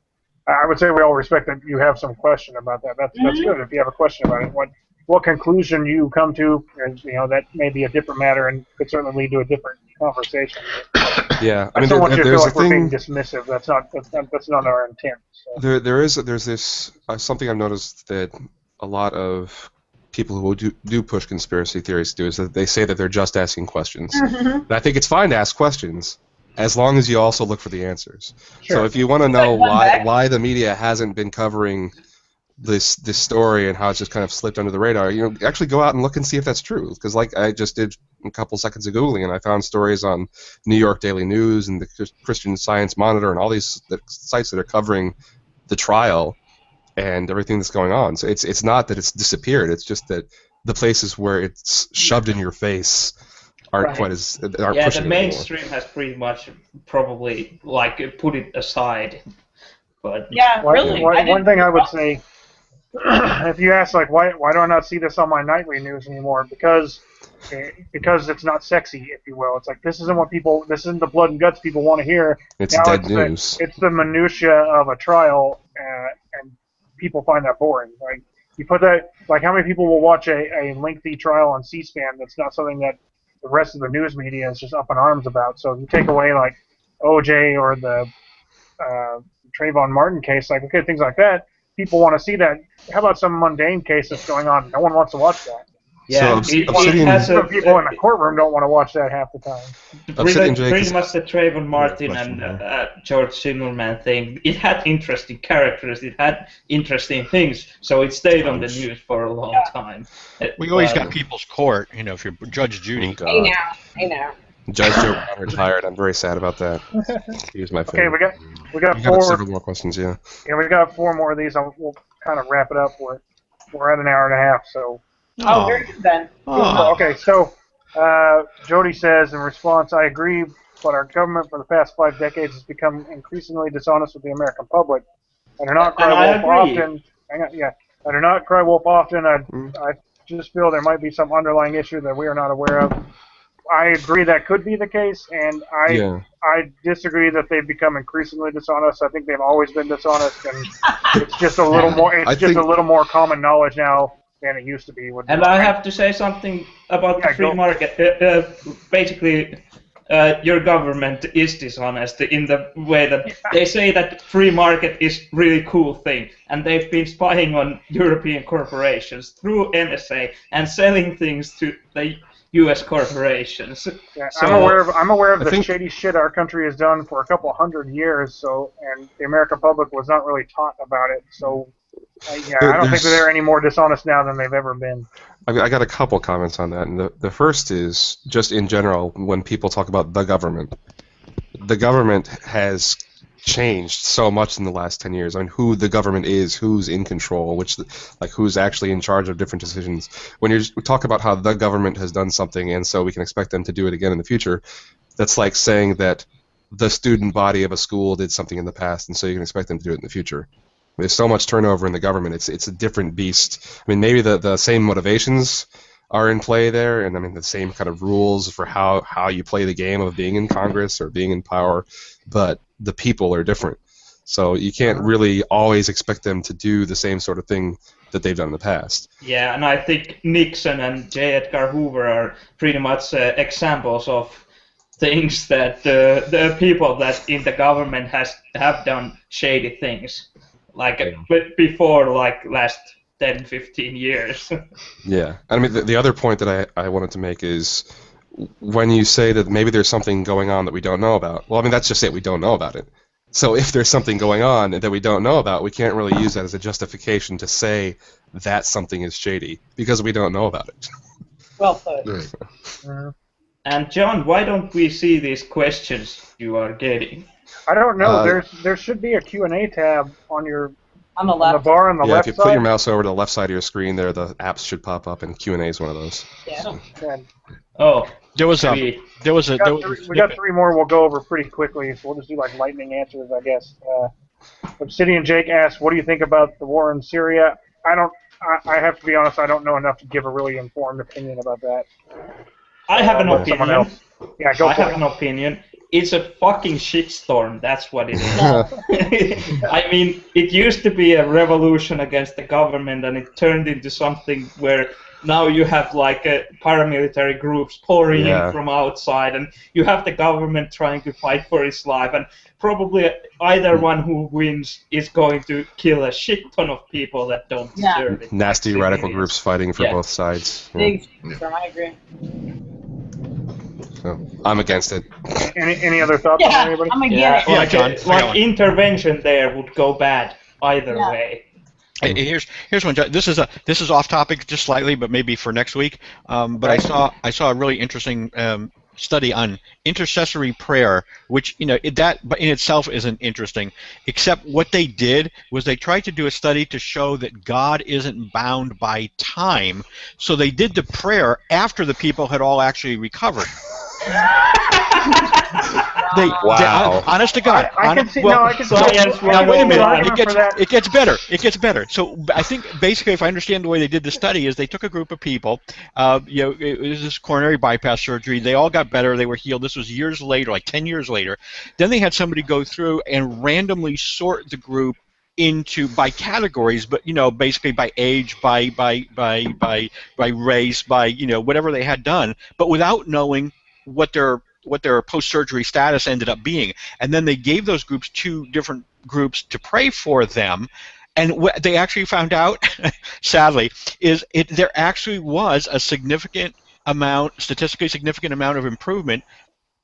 I would say we all respect that you have some question about that. That's good if you have a question about it. What conclusion you come to, that may be a different matter and could certainly lead to a different conversation. Yeah, I don't want you to feel like we're being dismissive. That's not our intent. So. There's this something I've noticed that a lot of people who do push conspiracy theories do is that they say that they're just asking questions. And I think it's fine to ask questions as long as you also look for the answers. Sure. So if you want to know why the media hasn't been covering this story and how it's just kind of slipped under the radar, actually go out and look and see if that's true. Because like I just did a couple seconds of Googling, and I found stories on New York Daily News and the Christian Science Monitor and all these sites that are covering the trial and everything that's going on. So it's not that it's disappeared. It's just that the places where it's shoved in your face aren't quite as pushing the mainstream anymore. has pretty much probably put it aside. But really. One thing I would say, if you ask why do I not see this on my nightly news anymore? Because it's not sexy, if you will. It's like this isn't the blood and guts people want to hear. It's dead news. It's the minutia of a trial, and people find that boring. Like you put that, how many people will watch a lengthy trial on C-SPAN? That's not something that the rest of the news media is just up in arms about. So if you take away OJ or the Trayvon Martin case, things like that, people want to see that. How about some mundane case that's going on? No one wants to watch that. Yeah, people in the courtroom don't want to watch that half the time. Pretty much the Trayvon Martin and George Zimmerman thing. It had interesting characters. It had interesting things, so it stayed on the news for a long time. We always got People's Court, if you're Judge Judy. I know. Judge Joe Brown retired. I'm very sad about that. He was my favorite. Okay, we got four. Several more questions, yeah. Yeah, we got 4 more of these. We'll kind of wrap it up. We're at an hour and a half, so. Oh, very good then. Okay, so Jody says in response, I agree, but our government for the past 5 decades has become increasingly dishonest with the American public. I do not cry wolf often. I do not cry wolf often. I just feel there might be some underlying issue that we are not aware of. I agree that could be the case, and I disagree that they've become increasingly dishonest. I think they've always been dishonest, and it's just a little more. It's just a little more common knowledge now than it used to be. And I have to say something about the free market. Basically, your government is dishonest in the way that they say that free market is really cool thing, and they've been spying on European corporations through NSA and selling things to the U.S. corporations. Yeah, so, I'm aware of the shady shit our country has done for a couple 100 years. And the American public was not really taught about it. So, I don't think they're any more dishonest now than they've ever been. I got a couple comments on that, and the first is just in general when people talk about the government has changed so much in the last 10 years. I mean, who the government is, who's in control, who's actually in charge of different decisions. When we talk about how the government has done something and so we can expect them to do it again in the future, that's like saying that the student body of a school did something in the past and so you can expect them to do it in the future. There's so much turnover in the government. It's a different beast. I mean, maybe the same motivations are in play there, and I mean the same kind of rules for how you play the game of being in Congress or being in power, but the people are different. So you can't really always expect them to do the same sort of thing that they've done in the past. Yeah, and I think Nixon and J. Edgar Hoover are pretty much examples of things that the people that in the government have done shady things, before last 10, 15 years. Yeah. I mean, the other point that I wanted to make is when you say that maybe there's something going on that we don't know about, well, I mean, that's just it. We don't know about it. So if there's something going on that we don't know about, we can't really use that as a justification to say that something is shady because we don't know about it. Well put. And John, why don't we see these questions you are getting? I don't know. There should be a Q&A tab on the bar on the left side. Yeah, if you put your mouse over to the left side of your screen there, the apps should pop up, and Q&A is one of those. Yeah. So. Oh. We got 3 more we'll go over pretty quickly, so we'll just do lightning answers, I guess. Obsidian Jake asks, what do you think about the war in Syria? I have to be honest, I don't know enough to give a really informed opinion about that. I have an opinion. Someone else. Yeah, go I for have it. an opinion. It's a fucking shitstorm. That's what it is. I mean, it used to be a revolution against the government, and it turned into something where now you have like paramilitary groups pouring in from outside, and you have the government trying to fight for its life, and probably either one who wins is going to kill a shit ton of people that don't deserve it. Nasty like radical civilians. groups fighting for both sides. Big shitstorm, I agree. So, I'm against it. Any other thoughts on anybody? I'm against like, John, like intervention there would go bad either way. Here's one. This is off topic just slightly, but maybe for next week. But I saw a really interesting study on intercessory prayer, which that in itself isn't interesting. Except what they did was they tried to do a study to show that God isn't bound by time. So they did the prayer after the people had all actually recovered. Wow. Honest to God. I can see. Wait a minute. It gets better. It gets better. So I think basically, if I understand the way they did the study, is they took a group of people. It was this coronary bypass surgery. They all got better. They were healed. This was years later, like 10 years later. Then they had somebody go through and randomly sort the group by categories, but basically by age, by race, by whatever they had done, but without knowing what their post-surgery status ended up being. And then they gave those groups 2 different groups to pray for them. And what they actually found out, sadly, is there actually was a statistically significant amount of improvement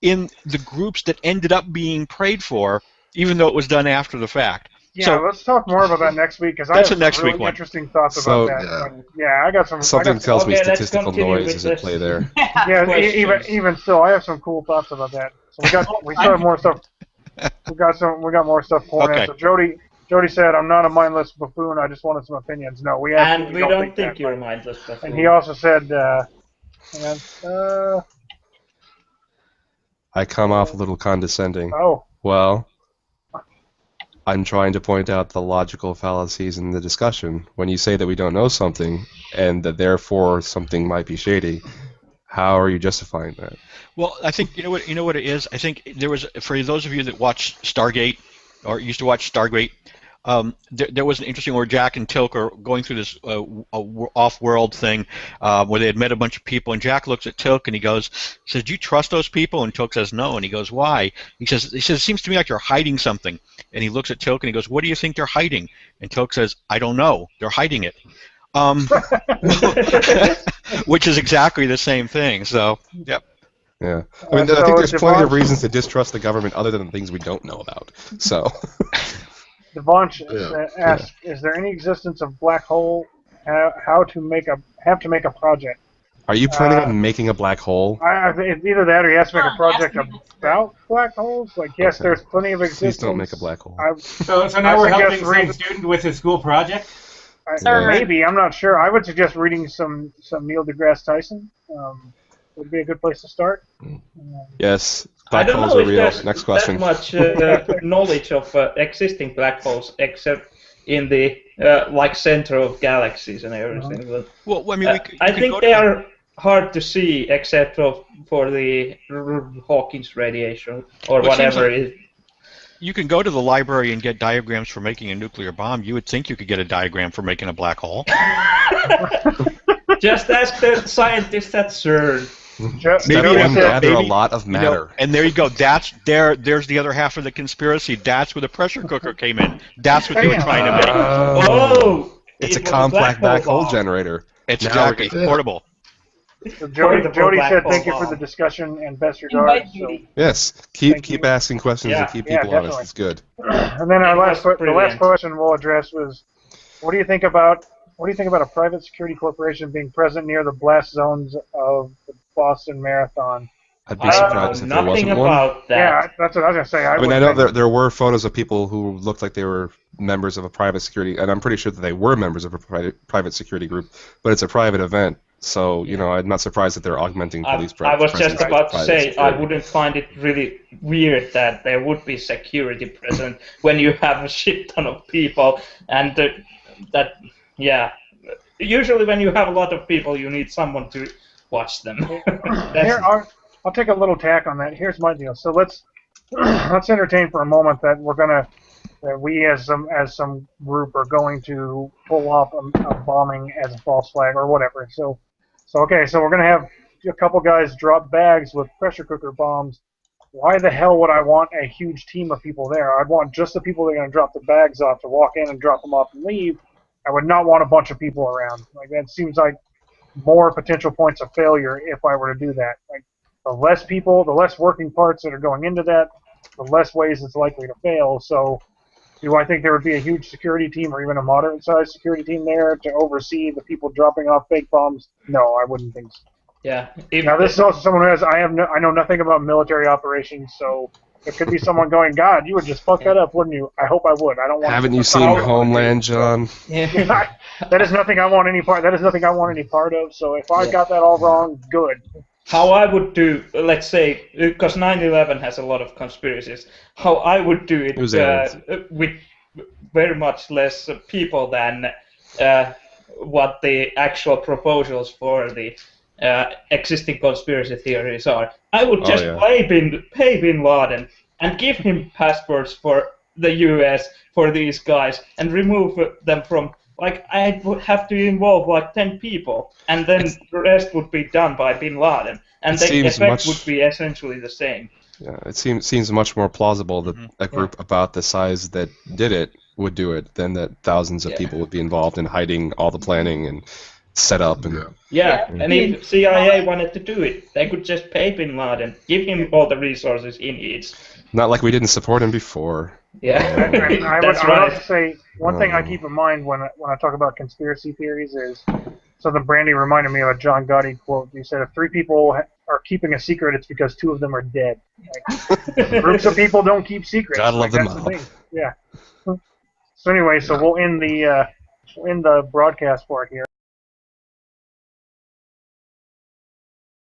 in the groups that ended up being prayed for, even though it was done after the fact. Yeah, so, let's talk more about that next week, because I have some really interesting thoughts about that. I got some. Something tells me statistical noise is at play there. Yeah, even still, I have some cool thoughts about that. So we still have more stuff. We got more stuff pouring in. So Jody said, "I'm not a mindless buffoon. I just wanted some opinions." No, we absolutely don't think you're a mindless buffoon. And he also said, I come off a little condescending. Oh. Well, I'm trying to point out the logical fallacies in the discussion. When you say that we don't know something, and that therefore something might be shady, how are you justifying that? Well, I think you know what it is. I think there was, for those of you that watch Stargate or used to watch Stargate, there was an interesting where Jack and Tilk are going through this off-world thing where they had met a bunch of people, and Jack looks at Tilk and he says, "Do you trust those people?" And Tilk says, "No." And he goes, "Why?" He says, "It seems to me like you're hiding something." And he looks at Tilk and he goes, "What do you think they're hiding?" And Tilk says, "I don't know. They're hiding it." Which is exactly the same thing. So, yep. Yeah. I mean, I think there's plenty of reasons to distrust the government other than the things we don't know about. So. Devonch asks, "Is there any existence of black hole? Have to make a project?" Are you planning on making a black hole? It's either that or he has to make a project about black holes. Like, yes, there's plenty of existence. Please don't make a black hole. So now we're helping some student with his school project? Maybe, I'm not sure. I would suggest reading some Neil deGrasse Tyson. Would be a good place to start. Yes, black holes are real. Next question. That much knowledge of existing black holes, except in the center of galaxies and everything. Well, I mean, I think they are hard to see, except for the Hawking's radiation or whatever it is. You can go to the library and get diagrams for making a nuclear bomb. You would think you could get a diagram for making a black hole. Just ask the scientists at CERN. Maybe gather a lot of matter. And there you go. There's the other half of the conspiracy. That's where the pressure cooker came in. That's what they were trying to make. Oh! It's a complex black hole generator. It's exactly portable. So Jody said, "Thank you for the discussion and best regards." So. Yes, keep asking questions and keep people honest. It's good. And then the last question we'll address was, what do you think about a private security corporation being present near the blast zones of the Boston Marathon? I'd be surprised if there wasn't one. That. Yeah, that's what I was gonna say. I mean, I know there were photos of people who looked like they were members of a private security, and I'm pretty sure that they were members of a private security group. But it's a private event, so I'm not surprised that they're augmenting police presence. I was just about to say, I wouldn't find it really weird that there would be security present when you have a shit ton of people, and Usually when you have a lot of people, you need someone to watch them. Here, I'll take a little tack on that. Here's my deal. So let's entertain for a moment that we as some group are going to pull off a bombing as a false flag or whatever. So we're gonna have a couple guys drop bags with pressure cooker bombs. Why the hell would I want a huge team of people there? I'd want just the people that are gonna drop the bags off to walk in and drop them off and leave. I would not want a bunch of people around. Like that seems like more potential points of failure if I were to do that. Like the less people, the less working parts that are going into that, the less ways it's likely to fail. So do I think there would be a huge security team or even a moderate-sized security team there to oversee the people dropping off fake bombs? No, I wouldn't think so. Yeah. Now this is also someone who has I know nothing about military operations, so it could be someone going, God, you would just fuck that up, wouldn't you? I hope I would. I don't want. Haven't you seen Homeland, John? Yeah. That is nothing I want any part. That is nothing I want any part of. So if I got that all wrong, good. How I would do, let's say, because 9/11 has a lot of conspiracies. How I would do it with very much less people than what the actual proposals for the existing conspiracy theories are. I would just pay Bin Laden and give him passports for the U.S. for these guys and remove them from. Like, I would have to involve like 10 people, and then the rest would be done by Bin Laden, and the effect would be essentially the same. Yeah, it seems much more plausible that a group about the size that did it would do it than that thousands of people would be involved in hiding all the planning and setup and. And if CIA wanted to do it, they could just pay Bin Laden, give him all the resources he needs. Not like we didn't support him before. Yeah, I would also say one thing I keep in mind when I talk about conspiracy theories is something Brandy reminded me of a John Gotti quote. He said, if 3 people are keeping a secret, it's because 2 of them are dead. Like, groups of people don't keep secrets. God love them all. Yeah. So anyway, we'll end the broadcast part here.